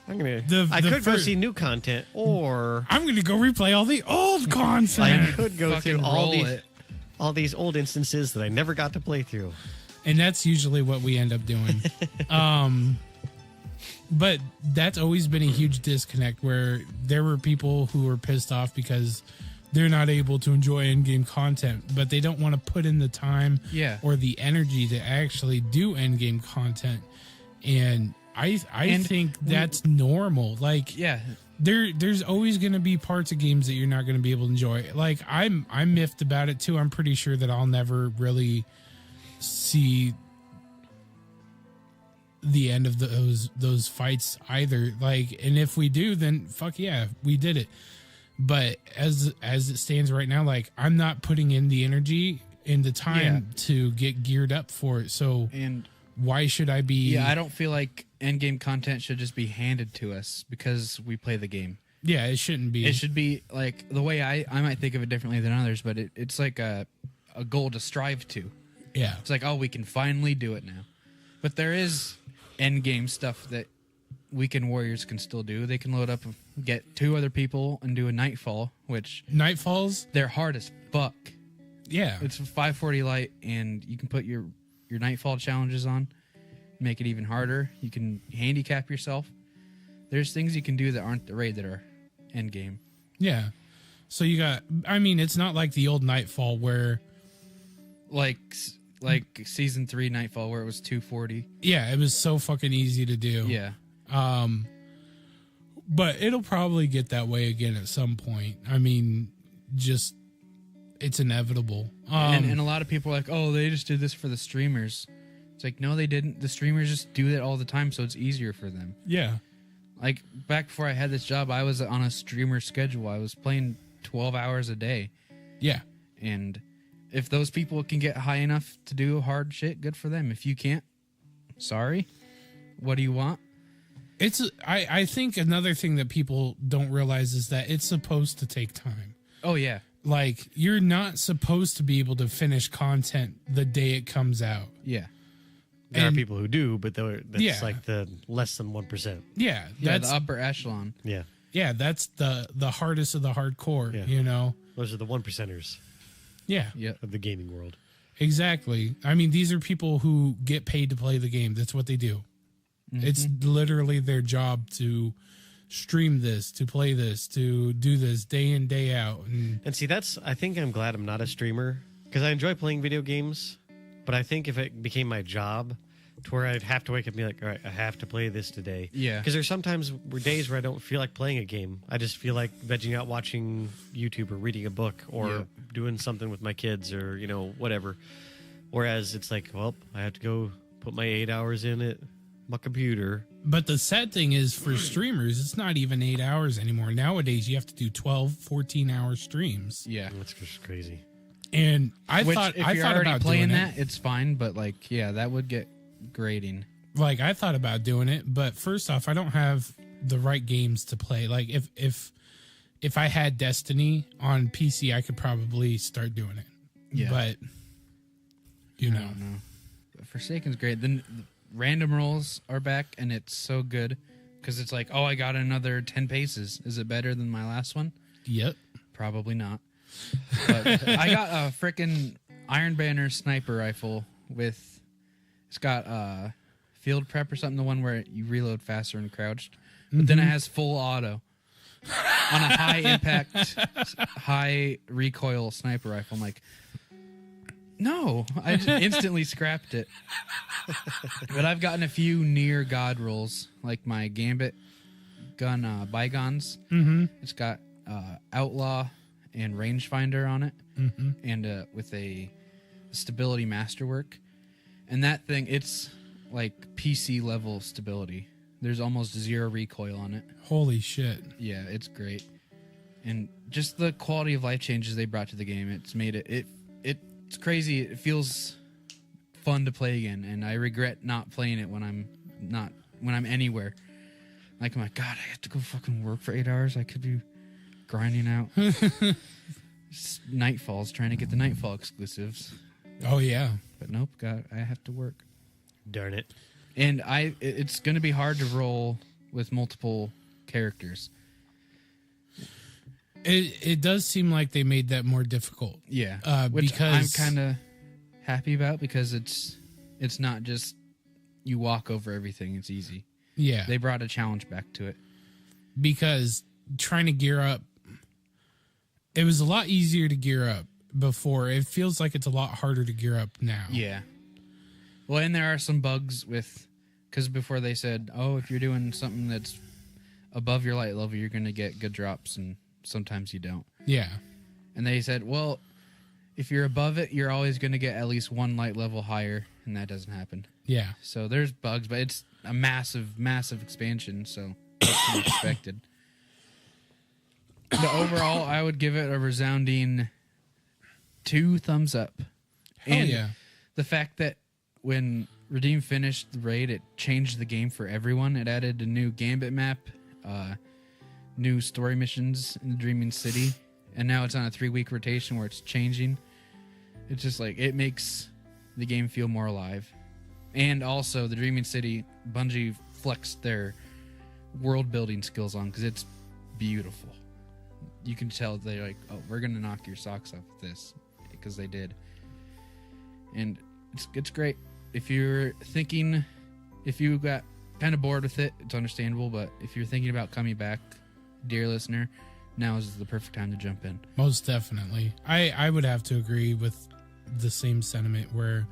I'm gonna. I could go see new content, or I'm gonna go replay all the old content. I could go through all these old instances that I never got to play through. And that's usually what we end up doing. But that's always been a huge disconnect, where there were people who were pissed off because they're not able to enjoy in-game content, but they don't want to put in the time or the energy to actually do in-game content. And I think that's normal. Like, there's always going to be parts of games that you're not going to be able to enjoy. Like, I'm miffed about it too. I'm pretty sure that I'll never really see the end of those fights either. Like, and if we do, then fuck yeah, we did it. But as it stands right now, like, I'm not putting in the energy and the time to get geared up for it. So why should I be? Yeah, I don't feel like end game content should just be handed to us because we play the game. Yeah, it shouldn't be. It should be like the way I might think of it differently than others, but it's like a goal to strive to. Yeah. It's like, oh, we can finally do it now. But there is end game stuff that weekend warriors can still do. They can load up and get 2 other people and do a nightfall, which Nightfalls, they're hard as fuck. Yeah. It's 540 light, and you can put your nightfall challenges on, make it even harder. You can handicap yourself. There's things you can do that aren't the raid that are end game. Yeah. So you got, I mean, it's not like the old Nightfall where like season 3 Nightfall where it was 240. Yeah, it was so fucking easy to do. Yeah. But it'll probably get that way again at some point. I mean, just it's inevitable. And a lot of people are like, oh, they just did this for the streamers. It's like, no, they didn't. The streamers just do that all the time, so it's easier for them. Yeah. Like, back before I had this job, I was on a streamer schedule. I was playing 12 hours a day. Yeah. And if those people can get high enough to do hard shit, good for them. If you can't, sorry. What do you want? I think another thing that people don't realize is that it's supposed to take time. Oh, yeah. Like, you're not supposed to be able to finish content the day it comes out. Yeah. There are people who do, but that's like the less than 1%. Yeah. That's the upper echelon. Yeah. Yeah, that's the hardest of the hardcore, Yeah. you know? Those are the 1%ers. Yeah. Yep. Of the gaming world. Exactly. I mean, these are people who get paid to play the game. That's what they do. It's literally their job to stream this, to play this, to do this day in, day out. And see, I think I'm glad I'm not a streamer because I enjoy playing video games. But I think if it became my job to where I'd have to wake up and be like, all right, I have to play this today. Yeah. Because there's sometimes days where I don't feel like playing a game. I just feel like vegging out watching YouTube or reading a book or doing something with my kids or, whatever. Whereas it's like, well, I have to go put my 8 hours in at my computer. But the sad thing is for streamers, it's not even 8 hours anymore. Nowadays, you have to do 12, 14-hour streams. Yeah. That's just crazy. And I thought already about playing doing that, it's fine. But that would get grating. Like, I thought about doing it. But first off, I don't have the right games to play. Like, if I had Destiny on PC, I could probably start doing it. Yeah. But, I don't know. Forsaken's great. Then random rolls are back, and it's so good because it's like, oh, I got another 10 paces. Is it better than my last one? Yep. Probably not. But I got a freaking Iron Banner sniper rifle with, it's got field prep or something, the one where you reload faster and crouched. But then it has full auto on a high impact, high recoil sniper rifle. I'm like, no, I just instantly scrapped it. But I've gotten a few near God rolls, like my Gambit gun Bygones. It's got Outlaw and Rangefinder on it, and with a stability masterwork. And that thing, it's like PC level stability. There's almost zero recoil on it. Holy shit. Yeah, it's great. And just the quality of life changes they brought to the game, it's made it's crazy. It feels fun to play again, and I regret not playing it when I'm anywhere. Like, I'm like, God, I have to go fucking work for 8 hours. I could be grinding out Nightfalls, trying to get the Nightfall exclusives. Oh, yeah. But nope, I have to work. Darn it. And it's going to be hard to roll with multiple characters. It does seem like they made that more difficult. Yeah, which because I'm kind of happy about because it's not just you walk over everything. It's easy. Yeah. They brought a challenge back to it. Because trying to gear up, it was a lot easier to gear up before. It feels like it's a lot harder to gear up now. Yeah. Well, and there are some bugs because before they said, oh, if you're doing something that's above your light level, you're going to get good drops, and sometimes you don't. Yeah. And they said, well, if you're above it, you're always going to get at least one light level higher, and that doesn't happen. Yeah. So there's bugs, but it's a massive, massive expansion, so that's to be expected. But overall, I would give it a resounding 2 thumbs up. Hell And yeah. the fact that when Redeem finished the raid, it changed the game for everyone. It added a new Gambit map, new story missions in the Dreaming City, and now it's on a 3-week rotation where it's changing. It's just like, it makes the game feel more alive. And also, the Dreaming City, Bungie flexed their world building skills on because it's beautiful. You can tell they're like, oh, we're going to knock your socks off with this, because they did. And it's great. If you're thinking, if you got kind of bored with it, it's understandable, but if you're thinking about coming back, dear listener, now is the perfect time to jump in. Most definitely. I would have to agree with the same sentiment where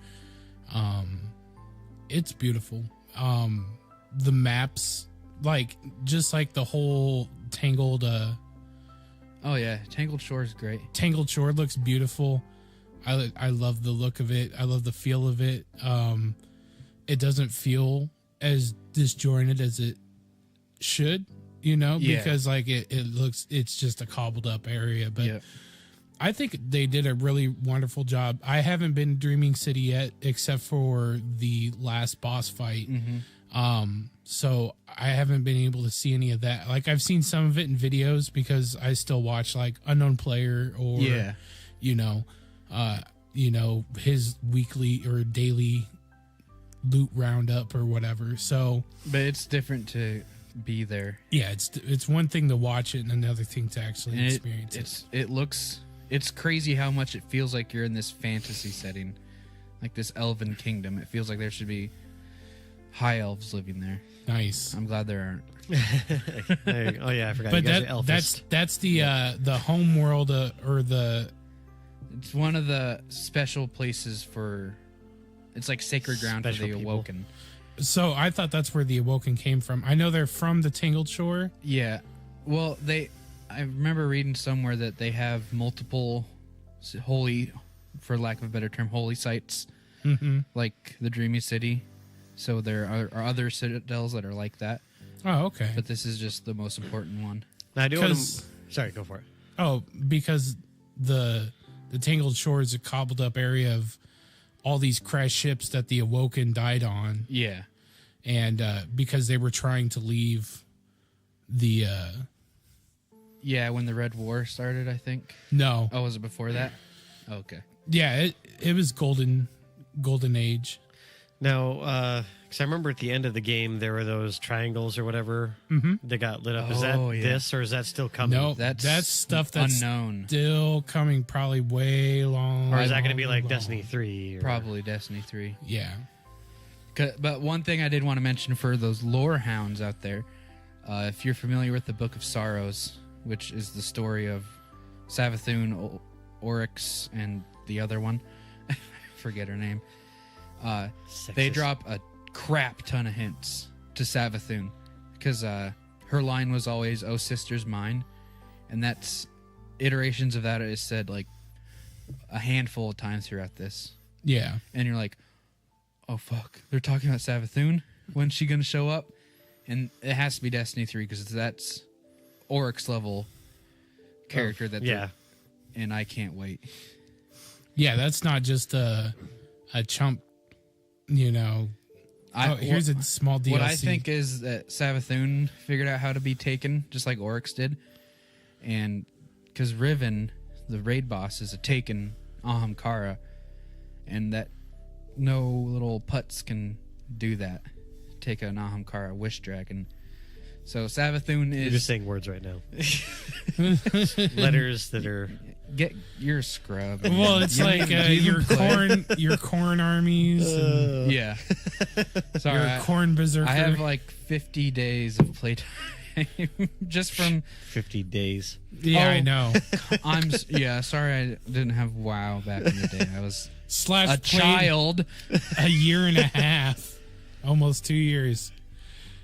it's beautiful. The maps, like, just like the whole Tangled Oh yeah, Tangled Shore is great. Tangled Shore looks beautiful. I love the look of it. I love the feel of it. It doesn't feel as disjointed as it should, because like it looks, it's just a cobbled up area. But Yep. I think they did a really wonderful job. I haven't been Dreaming City yet, except for the last boss fight. So I haven't been able to see any of that. Like, I've seen some of it in videos because I still watch like Unknown Player or, his weekly or daily loot roundup or whatever. So, But it's different to be there. yeah, it's one thing to watch it and another thing to actually And experience it. it's crazy how much it feels like you're in this fantasy setting. like this elven kingdom. It feels like there should be high elves living there. Nice. I'm glad there aren't. Oh yeah, I forgot. But you guys are that's the home world or the It's one of the special places for. It's like sacred ground Special for the people. Awoken. so I thought that's where the Awoken came from. I know they're from the Tangled Shore. Yeah. Well, I remember reading somewhere that they have multiple holy, for lack of a better term, holy sites, like the Dreamy City. So there are other citadels that are like that, Oh, okay. but this is just the most important one. Now, I do want 'Cause- to. Sorry, go for it. Oh, because the Tangled Shore is a cobbled up area of all these crashed ships that the Awoken died on, Yeah. and because they were trying to leave the Yeah, when the Red War started, I think. no, Oh, was it before that? Okay. yeah, it was golden age. Now, because I remember at the end of the game there were those triangles or whatever that got lit up. Is that Oh, yeah. this or is that still coming? No, That's stuff that's unknown. still coming, probably way long. Or is that going to be long, like long. Destiny 3? Or... Probably Destiny 3. Yeah. But one thing I did want to mention for those lore hounds out there, if you're familiar with the Book of Sorrows, which is the story of Savathun, Oryx, and the other one, I forget her name, they Sexist. drop a crap ton of hints to Savathun because her line was always "Oh, sister's mine," and that's iterations of that is said like a handful of times throughout this, Yeah. and you're like, "Oh fuck, they're talking about Savathun. When's she gonna show up?" And it has to be Destiny 3 because that's Oryx level character that Yeah. and I can't wait. Yeah, that's not just a chump, you know. Here's a small DLC. What I think is that Savathun figured out how to be taken, just like Oryx did. And because Riven, the raid boss, is a taken Ahamkara, and that no little putts can do that. Take an Ahamkara wish dragon. So Savathun You're is just saying words right now. Letters that are. get your scrub. well, it's You like don't even play. your corn armies, and Yeah. Sorry, your corn berserker. I have like 50 days of playtime just from 50 days. yeah, I Oh. know. sorry I didn't have WoW back in the day. I was Slash a played child, a year and a half, almost 2 years.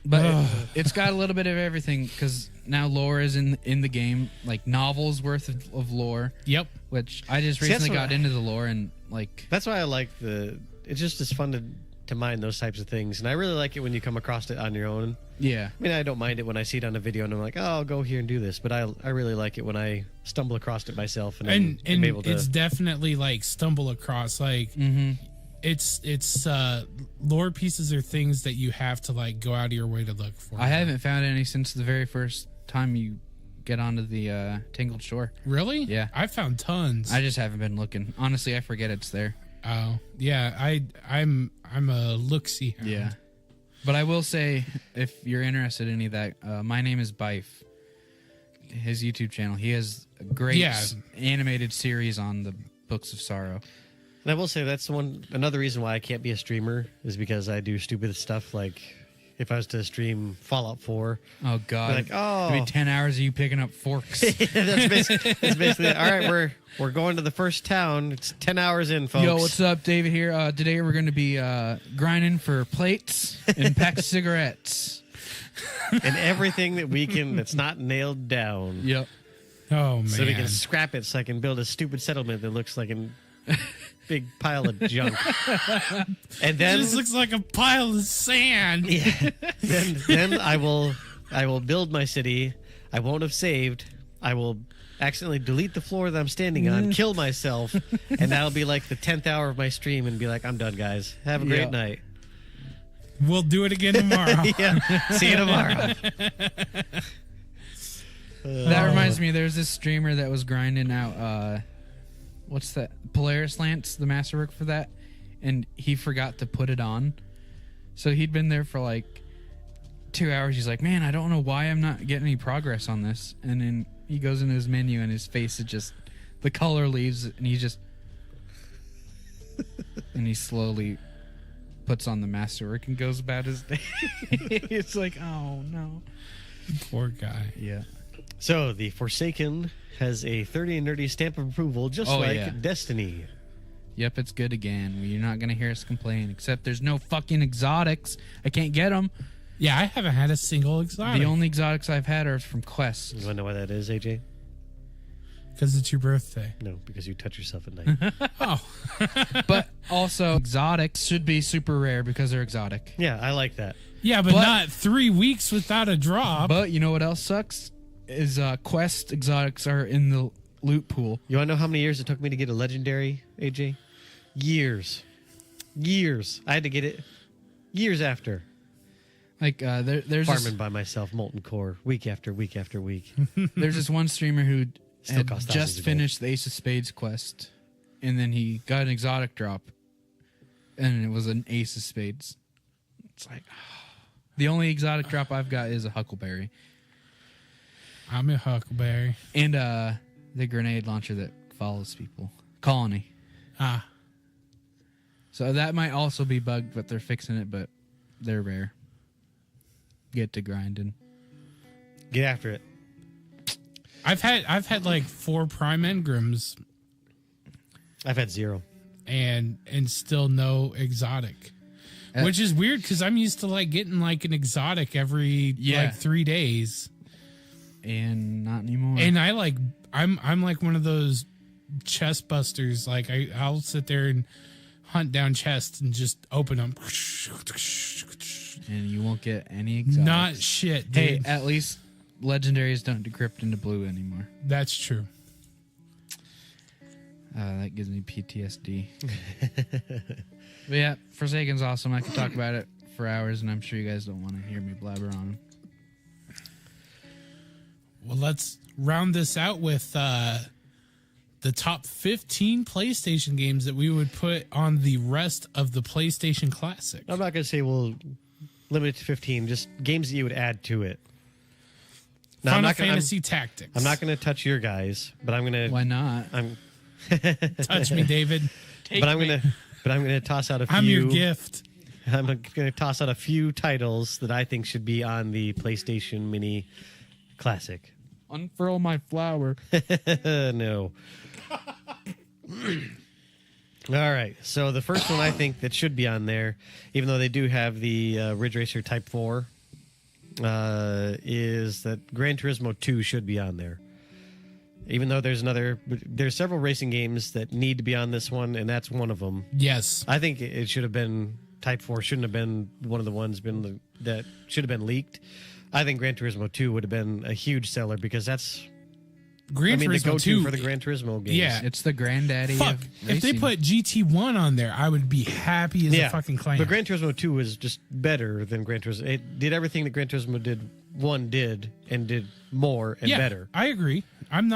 but it's got a little bit of everything because now lore is in the game, like novels worth of lore, Yep. which I just See, that's recently what got into the lore and like That's why I like it's just as fun to mine those types of things. And I really like it when you come across it on your own. yeah. I mean, I don't mind it when I see it on a video and I'm like, oh, I'll go here and do this. But I really like it when I stumble across it myself and And I'm able to. it's definitely like stumble across like it's lore pieces are things that you have to like go out of your way to look for. I haven't found any since the very first time you get onto the Tangled Shore. Really? Yeah. I found tons. I just haven't been looking. Honestly, I forget it's there. Oh yeah, I'm a look-see hound. Yeah. But I will say, if you're interested in any of that, my name is Bife. His YouTube channel. He has a great Yeah. animated series on the Books of Sorrow. And I will say that's another reason why I can't be a streamer is because I do stupid stuff like if I was to stream Fallout 4. Oh God! Like, oh. It'd be 10 hours of you picking up forks. that's basically it. All right, we're going to the first town. It's 10 hours in, folks. Yo, what's up, David here? Today we're going to be grinding for plates and packs of cigarettes. And everything that's not nailed down. Yep. Oh man. So we can scrap it so I can build a stupid settlement that looks like a big pile of junk. And It then just looks like a pile of sand. yeah, then I will build my city. I won't have saved. I will accidentally delete the floor that I'm standing on, kill myself, and that'll be like the 10th hour of my stream and be like, I'm done, guys. Have a great Yep. night. We'll do it again tomorrow. Yeah. See you tomorrow. That reminds me, there's this streamer that was grinding out, what's that? Polaris Lance, the masterwork for that, and he forgot to put it on. So he'd been there for like 2 hours. He's like, man, I don't know why I'm not getting any progress on this. And then he goes into his menu and his face is just, the color leaves and he just... and he slowly puts on the masterwork and goes about his day. It's like, oh no. Poor guy. Yeah. So the Forsaken has a 30 and nerdy stamp of approval, just like yeah. Destiny. Yep, it's good again. You're not going to hear us complain, except there's no fucking exotics. I can't get them. Yeah, I haven't had a single exotic. The only exotics I've had are from Quest. You want to know why that is, AJ? Because it's your birthday. No, because you touch yourself at night. Oh. But also, exotics should be super rare because they're exotic. Yeah, I like that. Yeah, but not 3 weeks without a drop. But you know what else sucks? Is Quest exotics are in the loot pool. You want to know how many years it took me to get a legendary, AJ? Years. I had to get it years after. Like there's Farming by myself, molten core, week after week after week. there's this one streamer who Still had costs thousands just of finished the Ace of Spades quest, and then he got an exotic drop, and it was an Ace of Spades. It's like the only exotic drop I've got is a Huckleberry I'm a Huckleberry. and the grenade launcher that follows people. Colony. Ah. So that might also be bugged, but they're fixing it. But they're rare. Get to grinding. Get after it. I've had like 4 prime engrams I've had 0. and still no exotic. Which is weird because I'm used to like getting like an exotic every like 3 days. And not anymore. And I'm like one of those chest busters. Like I'll sit there and hunt down chests and just open them. And you won't get any exotics. Not shit, dude. Hey, at least legendaries don't decrypt into blue anymore. That's true. That gives me PTSD. But yeah, Forsaken's awesome. I could talk about it for hours, and I'm sure you guys don't want to hear me blabber on. Well, let's round this out with the top 15 PlayStation games that we would put on the rest of the PlayStation Classic. I'm not going to say we'll limit it to 15, just games that you would add to it. Now, Final Fantasy Tactics. I'm not going to touch your guys, but I'm going to... Why not? Touch me, David. I'm going to toss out a few... I'm your gift. I'm going to toss out a few titles that I think should be on the PlayStation Mini Classic. Unfurl my flower. No. All right. So the first one I think that should be on there, even though they do have the Ridge Racer Type 4, is that Gran Turismo 2 should be on there. Even though there's several racing games that need to be on this one, and that's one of them. Yes. I think it should have been Type 4, shouldn't have been one of the ones that should have been leaked. I think Gran Turismo 2 would have been a huge seller because that's the go-to 2 for the Gran Turismo games. Yeah. It's the granddaddy Fuck. of If they racing. put GT1 on there, I would be happy as a fucking clown. But Gran Turismo 2 was just better than Gran Turismo. It did everything that Gran Turismo did and did more and better. I agree. I'm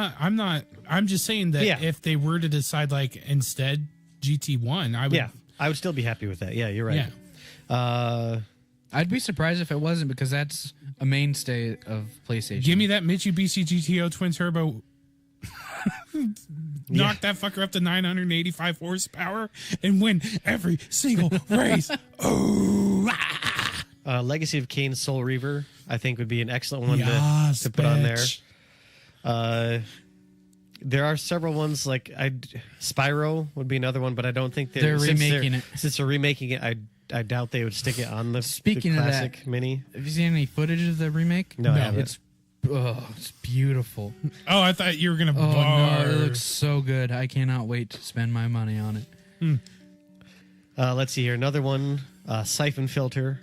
just saying that if they were to decide like instead GT1, I would. Yeah, I would still be happy with that. Yeah, you're right. Yeah. I'd be surprised if it wasn't because that's a mainstay of PlayStation. Give me that Mitsubishi GTO twin turbo. Knock that fucker up to 985 horsepower and win every single race. Oh, Legacy of Kain Soul Reaver, I think, would be an excellent one yes, to put on there. bitch. There are several ones like Spyro would be another one, but I don't think They're remaking it. Since they're remaking it, I doubt they would stick it on the Speaking of classic that, Mini. Have you seen any footage of the remake? No, I haven't. It's beautiful. Oh, I thought you were gonna Oh bar. no, it looks so good. I cannot wait to spend my money on it. Let's see here. Another one, Siphon Filter.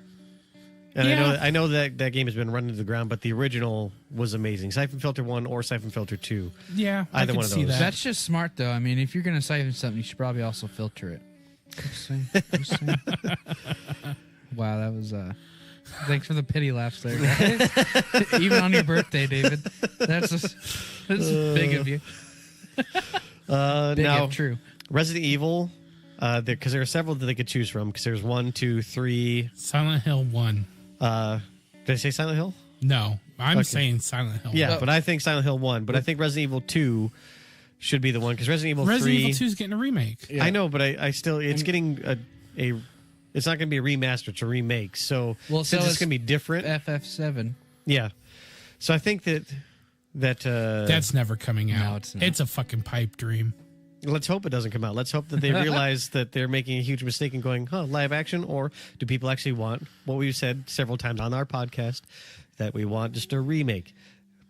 And Yeah. I know that game has been run into the ground, but the original was amazing. Siphon Filter 1 or Siphon Filter 2. Yeah, I Either can one of see those. that. That's just smart, though. I mean, if you're gonna siphon something, you should probably also filter it. Just saying. Wow, that was. Thanks for the pity laughs there, guys. Even on your birthday, David. That's big of you. Big Now, if true. Resident Evil, because there are several that they could choose from. Because there's 1, 2, 3. Silent Hill 1. Did I say Silent Hill? No, I'm Okay. saying Silent Hill. Yeah, 1. but I think Silent Hill 1. But I think Resident Evil 2, should be the one because Resident Evil Resident 3. Evil 2 is getting a remake. Yeah. I know, but I still it's getting a. It's not going to be a remaster; it's a remake. So Well, since so it's it's going to be different, FF7. yeah. So I think that That's never coming out. No, it's not. It's a fucking pipe dream. let's hope it doesn't come out. Let's hope that they realize that they're making a huge mistake and going, live action, or do people actually want what we've said several times on our podcast that we want just a remake?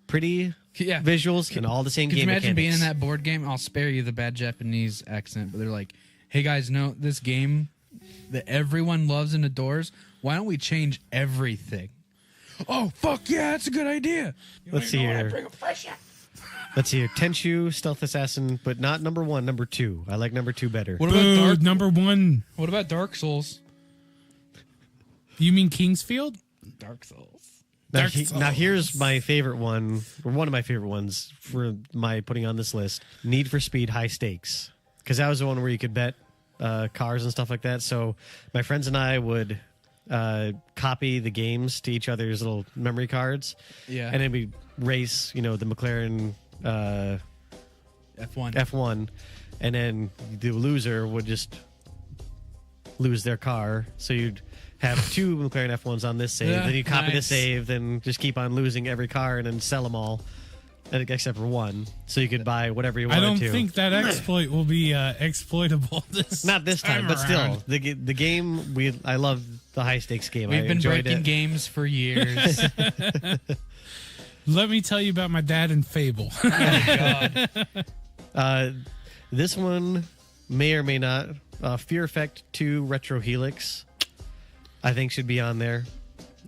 Pretty Yeah. visuals and all the same Could you game imagine being mechanics. in that board game? I'll spare you the bad Japanese accent, but they're like, hey guys, no, this game that everyone loves and adores, why don't we change everything? Oh, fuck yeah, that's a good idea. Let's see here. Let's see here. Tenchu, Stealth Assassin, but not number 1, number 2. I like number 2 better. What about Boo, number 1. What about Dark Souls? You mean Kingsfield? Dark Souls. Now, Dark Souls. now here's my favorite one, or one of my favorite ones for my putting on this list. Need for Speed High Stakes. Because that was the one where you could bet cars and stuff like that. So my friends and I would copy the games to each other's little memory cards. Yeah. And then we'd race, the McLaren F1. F1. And then the loser would just lose their car. So you'd have 2 McLaren F1s on this save. Yeah, Then you copy the nice. save, then just keep on losing every car and then sell them all. Except for one. So you could buy whatever you I wanted don't to. think that exploit will be exploitable this Not this time, but still. around. The game, I love the high stakes game. We've I been enjoyed breaking it. games for years. Let me tell you about my dad and Fable. This one may or may not. Fear Effect 2 Retro Helix, I think, should be on there.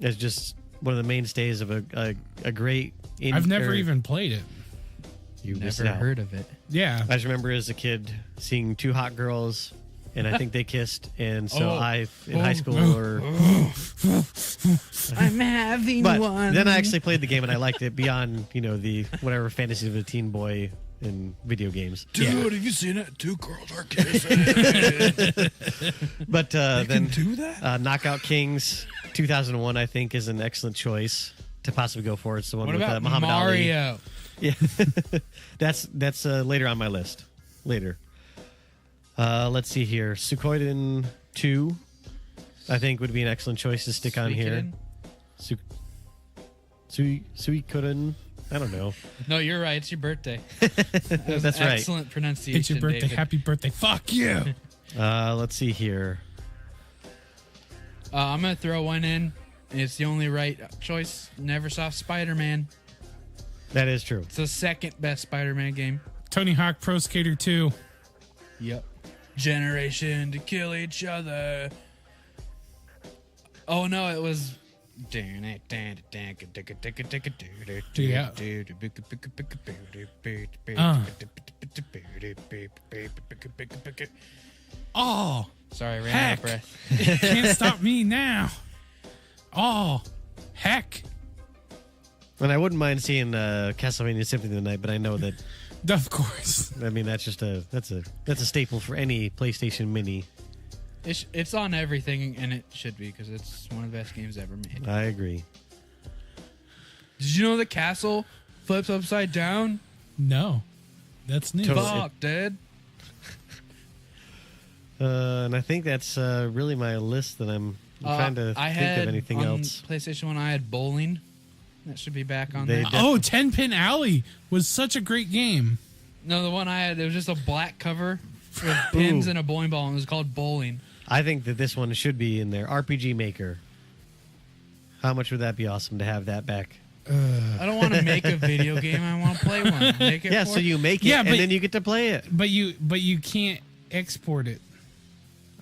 It's just one of the mainstays of a great. I've never even played it. You missed Never out. heard of it. Yeah. I just remember as a kid seeing 2 hot girls, and I think they kissed, and so in high school, I'm having but one. then I actually played the game and I liked it beyond the whatever fantasy of a teen boy in video games. Dude, have you seen it? 2 girls are kissing. But then do that? Knockout Kings 2001, I think, is an excellent choice to possibly go for. It's the one What with about Muhammad Ali. Mario? Yeah, that's later on my list. Later. Let's see here. Suikoden 2, I think, would be an excellent choice to stick on here. Suikoden. I don't know. No, you're right. It's your birthday. That's right. Excellent pronunciation. It's your birthday. David. Happy birthday. Fuck you. Let's see here. I'm gonna throw one in. It's the only right choice. Neversoft Spider-Man. That is true. It's the second best Spider-Man game. Tony Hawk Pro Skater 2. Yep. Generation to kill each other. Oh no, it was. Oh, Sorry, I ran out heck. of breath. Can't stop me now. Oh, heck. And I wouldn't mind seeing Castlevania Symphony of the Night, but I know that Of course. that's just that's a staple for any PlayStation Mini. It's on everything, and it should be because it's one of the best games ever made. I agree. Did you know the castle flips upside down? No. That's new. Totally. Fuck, dude. And I think that's really my list that I'm trying to I think had of anything on else. PlayStation 1, I had bowling. That should be back on They there. def- Oh, 10 Pin Alley was such a great game. No, the one I had, it was just a black cover with pins Ooh. and a bowling ball, and it was called bowling. I think that this one should be in there. RPG Maker. How much would that be awesome to have that back? I don't want to make a video game. I want to play one. Make it Yeah, for- so you make it Yeah, and but- then you get to play it. But you can't export it.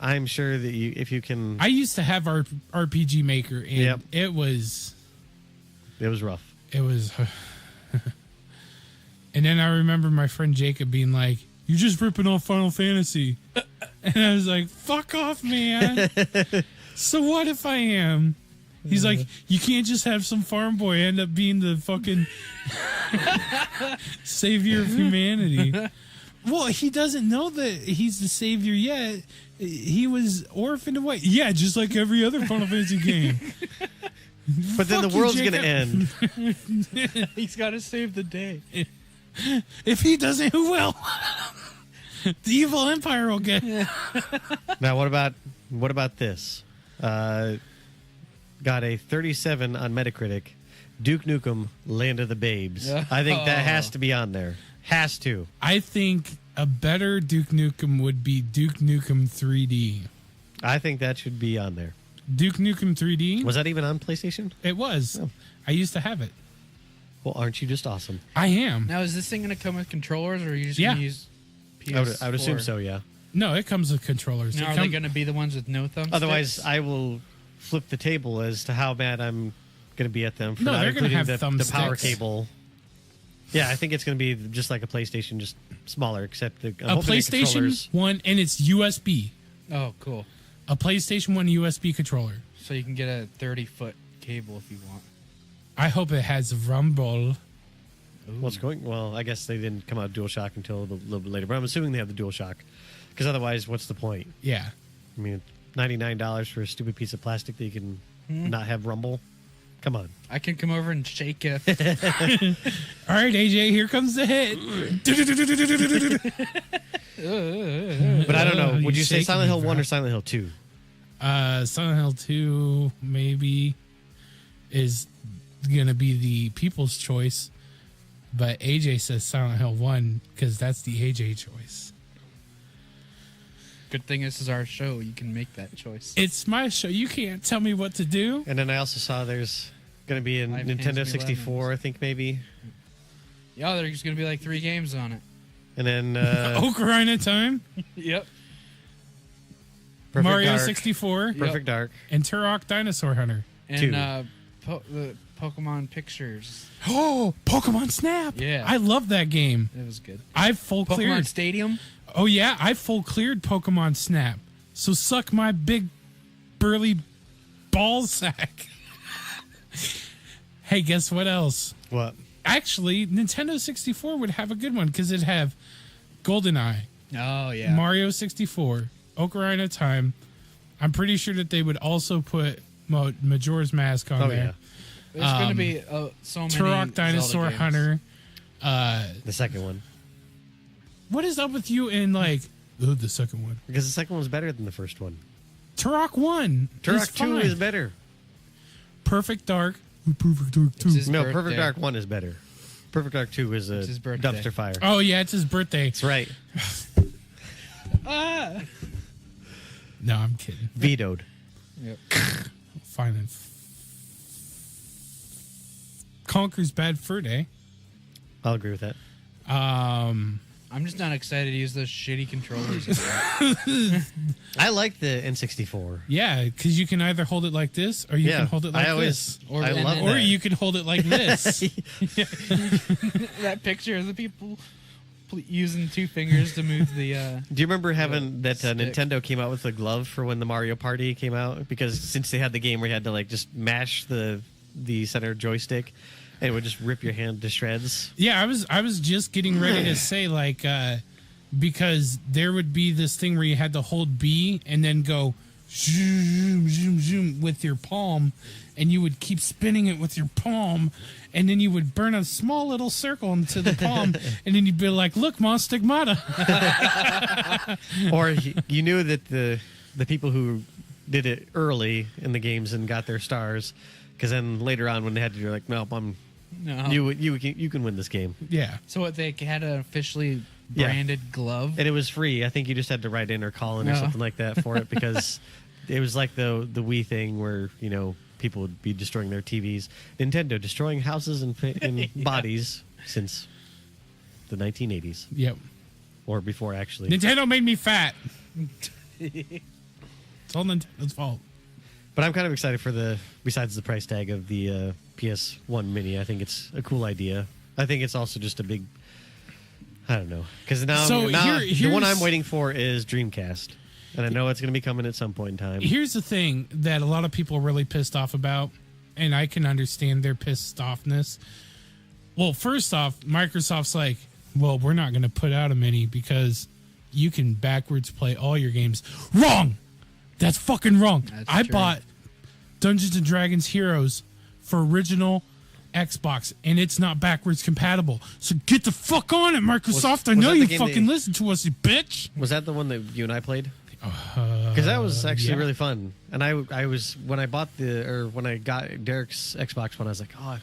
I'm sure that if you can, I used to have our RPG Maker, and Yep. it was rough. And then I remember my friend Jacob being like, "You're just ripping off Final Fantasy," and I was like, "Fuck off, man." So what if I am? He's like, "You can't just have some farm boy end up being the fucking savior of humanity." Well, he doesn't know that he's the savior yet. He was orphaned away. Yeah, just like every other Final Fantasy game. But then the Fuck you, world's going to Jacob. end. He's got to save the day. If he doesn't, who will? The evil empire will get. Now, what about this? Got a 37 on Metacritic. Duke Nukem: Land of the Babes. I think that has to be on there. Has to. I think a better Duke Nukem would be Duke Nukem 3D. I think that should be on there. Duke Nukem 3D? Was that even on PlayStation? It was. Oh. I used to have it. Well, aren't you just awesome? I am. Now, is this thing going to come with controllers, or are you just Yeah. going to use PS4? I would assume so, yeah. No, it comes with controllers. Now, It are they going to be the ones with no thumbsticks? Otherwise, I will flip the table as to how mad I'm going to be at them for No, not they're gonna including have the power thumbsticks. cable. Yeah, I think it's going to be just like a PlayStation, just smaller, except I'm a hoping the PlayStation controllers- 1, and it's USB. Oh, cool. A PlayStation 1 USB controller. So you can get a 30-foot cable if you want. I hope it has Rumble. What's going? Well, I guess they didn't come out with DualShock until a little bit later, but I'm assuming they have the DualShock, because otherwise, what's the point? Yeah. I mean, $99 for a stupid piece of plastic that you can not have rumble. Come on. I can come over and shake it. All right, AJ, here comes the hit. But I don't know. Would you say shaking Silent me, Hill 1 bro. or Silent Hill 2? Silent Hill 2 maybe is going to be the people's choice, but AJ says Silent Hill 1 because that's the AJ choice. Good thing this is our show. You can make that choice. It's my show. You can't tell me what to do. And then I also saw there's going to be a Live Nintendo Hands Me 64, Lemons. I think maybe. Yeah, there's going to be like 3 games on it. And then Ocarina Time, Yep. Perfect Mario Dark, 64, Perfect Dark. and Turok Dinosaur Hunter. And Two. the Pokemon Pictures. Oh, Pokemon Snap. Yeah. I love that game. It was good. I've full Pokemon cleared. Stadium. Oh, yeah, I full cleared Pokemon Snap. So suck my big, burly ball sack. Hey, guess what else? What? Actually, Nintendo 64 would have a good one because it'd have GoldenEye, Oh, yeah. Mario 64, Ocarina of Time. I'm pretty sure that they would also put Majora's Mask on Oh, there. yeah. There's going to be so many Turok Dinosaur Zelda games. Hunter. The second one. What is up with you in, like, the second one? Because the second one's better than the first one. Turok 1. Turok 2 fine. is better. Perfect Dark. Perfect Dark 2. It's his No, birthday. Perfect Dark 1 is better. Perfect Dark 2 is a It's his birthday. dumpster fire. Oh, yeah, it's his birthday. That's right. No, I'm kidding. Vetoed. Yep. Fine. Then. Conker's Bad Fur Day. I'll agree with that. I'm just not excited to use those shitty controllers. I like the N64. Yeah, because you can either hold it like this or you Yeah, can hold it like I always, this. Or- I and love then- Or that. you can hold it like this. That picture of the people using 2 fingers to move the. Do you remember having that stick. Nintendo came out with a glove for when the Mario Party came out? Because since they had the game where you had to like just mash the center joystick, and it would just rip your hand to shreds. Yeah, I was just getting ready to say, like, because there would be this thing where you had to hold B and then go zoom, zoom, zoom with your palm, and you would keep spinning it with your palm, and then you would burn a small little circle into the palm, and then you'd be like, look, Mon Stigmata. Or you knew that the people who did it early in the games and got their stars, because then later on when they had to do like, nope, No. you can win this game. Yeah. So what, they had an officially Yeah. branded glove? And it was free. I think you just had to write in or call in or No. something like that for it, because it was like the Wii thing where, you know, people would be destroying their TVs. Nintendo destroying houses and bodies since the 1980s Yep. or before, actually. Nintendo made me fat. It's all Nintendo's fault. But I'm kind of excited for besides the price tag of the PS1 Mini. I think it's a cool idea. I think it's also just a big, I don't know. Because now So the one here's- I'm waiting for is Dreamcast. And I know it's going to be coming at some point in time. Here's the thing that a lot of people are really pissed off about, and I can understand their pissed offness. Well, first off, Microsoft's like, well, we're not going to put out a mini because you can backwards play all your games. Wrong! That's fucking wrong. That's I true. bought Dungeons and Dragons Heroes for original Xbox, and it's not backwards compatible. So get the fuck on it, Microsoft. I was know that the you game fucking that- listen to us, you bitch. Was that the one that you and I played? Because that was actually yeah. really fun. And I was when I got Derek's Xbox One, I was like, oh,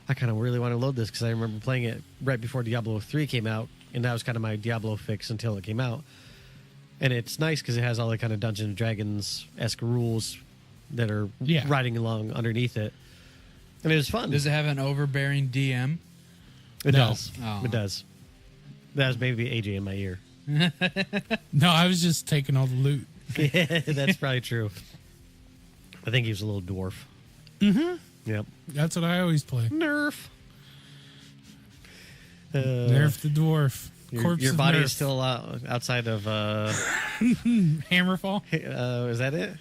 I kind of really want to load this because I remember playing it right before Diablo 3 came out, and that was kind of my Diablo fix until it came out. And it's nice because it has all the kind of Dungeons and Dragons-esque rules that are riding along underneath it, and it was fun. Does it have an overbearing DM? It No. does. Oh. It does. That was maybe AJ in my ear. No, I was just taking all the loot. Yeah, that's probably true. I think he was a little dwarf. Mm-hmm. Yep. That's what I always play. Nerf. Nerf the dwarf. Corpse Your of body Nerf. is still outside of. Hammerfall. Is that it?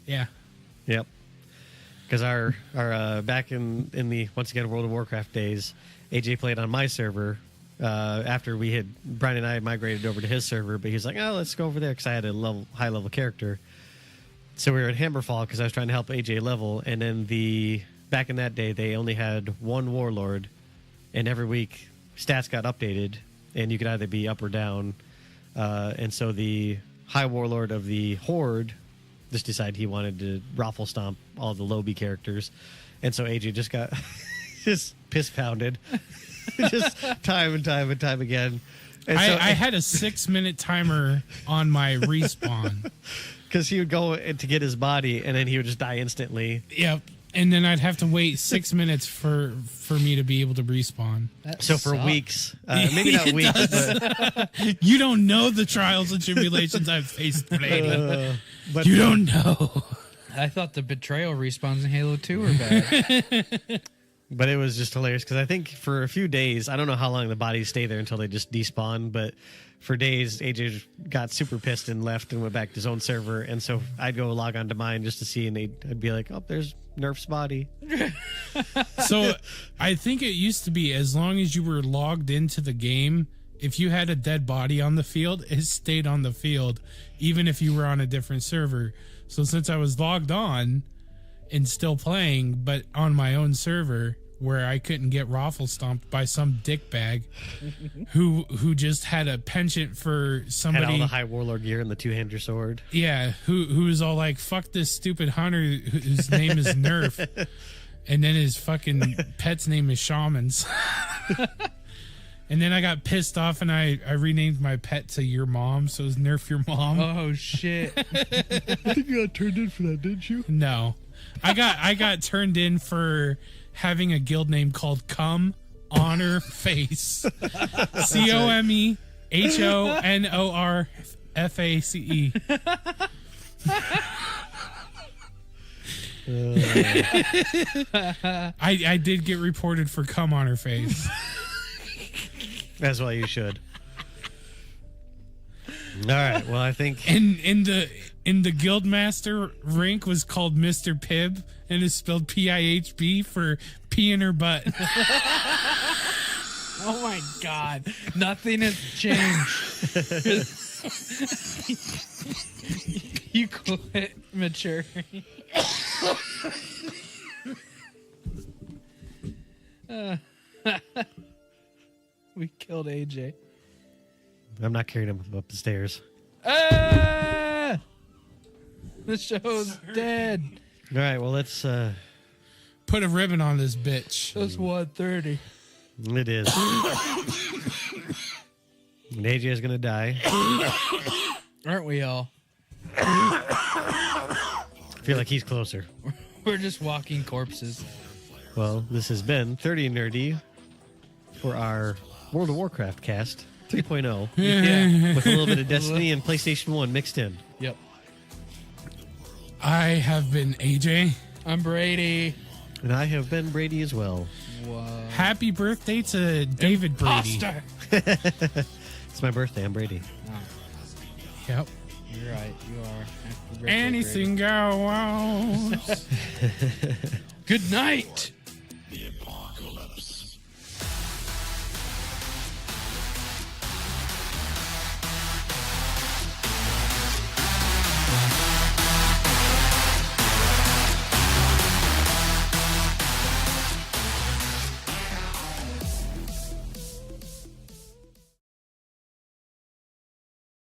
Yeah. Yep. Because our back in the once again World of Warcraft days, AJ played on my server. After Brian and I had migrated over to his server, but he's like, "Oh, let's go over there," because I had a high level character. So we were at Hammerfall because I was trying to help AJ level, and then back in that day they only had one warlord, and every week stats got updated, and you could either be up or down. And so the high warlord of the horde just decided he wanted to raffle stomp all the lowbie characters, and so AJ just got just piss pounded. Just time and time and time again. And I had a 6-minute timer on my respawn. because he would go to get his body and then he would just die instantly. Yep. And then I'd have to wait 6 minutes for me to be able to respawn. So for weeks, maybe not It weeks, does. but You don't know the trials and tribulations I've faced, Brady. but You don't know. I thought the betrayal respawns in Halo 2 were bad. But it was just hilarious because I think for a few days, I don't know how long the bodies stay there until they just despawn, but for days, AJ got super pissed and left and went back to his own server. And so I'd go log on to mine just to see, and I'd be like, oh, there's Nerf's body. So I think it used to be as long as you were logged into the game, if you had a dead body on the field, it stayed on the field, even if you were on a different server. So since I was logged on and still playing, but on my own server where I couldn't get raffle stomped by some dickbag who just had a penchant for somebody. Had all the high warlord gear and the two-hander sword. Yeah, who was all like, fuck this stupid hunter whose name is Nerf. And then his fucking pet's name is Shamans. And then I got pissed off and I renamed my pet to Your Mom, so it was Nerf Your Mom. Oh, shit. I think you got turned in for that, didn't you? No. I got turned in for having a guild name called Come Honor Face. COMEHONORFACE. I did get reported for Come Honor Face. That's why you should. All right. Well, I think And in the Guildmaster rank was called Mr. Pibb and is spelled PIHB for pee in her butt. Oh, my God. Nothing has changed. You quit maturing. We killed AJ. I'm not carrying him up the stairs. Ah! The show's dead. All right. Well, let's. Put a ribbon on this bitch. It's 1:30. It is. And AJ is gonna die. Aren't we all? I feel like he's closer. We're just walking corpses. Well, this has been 30 Nerdy for our World of Warcraft cast 3.0 Yeah. with a little bit of Destiny and PlayStation 1 mixed in. Yep. I have been AJ. I'm Brady. And I have been Brady as well. Whoa. Happy birthday to David Brady. Imposter. It's my birthday. I'm Brady. Yep. You're right. You are. Happy birthday, Anything goes. Brady. Good night.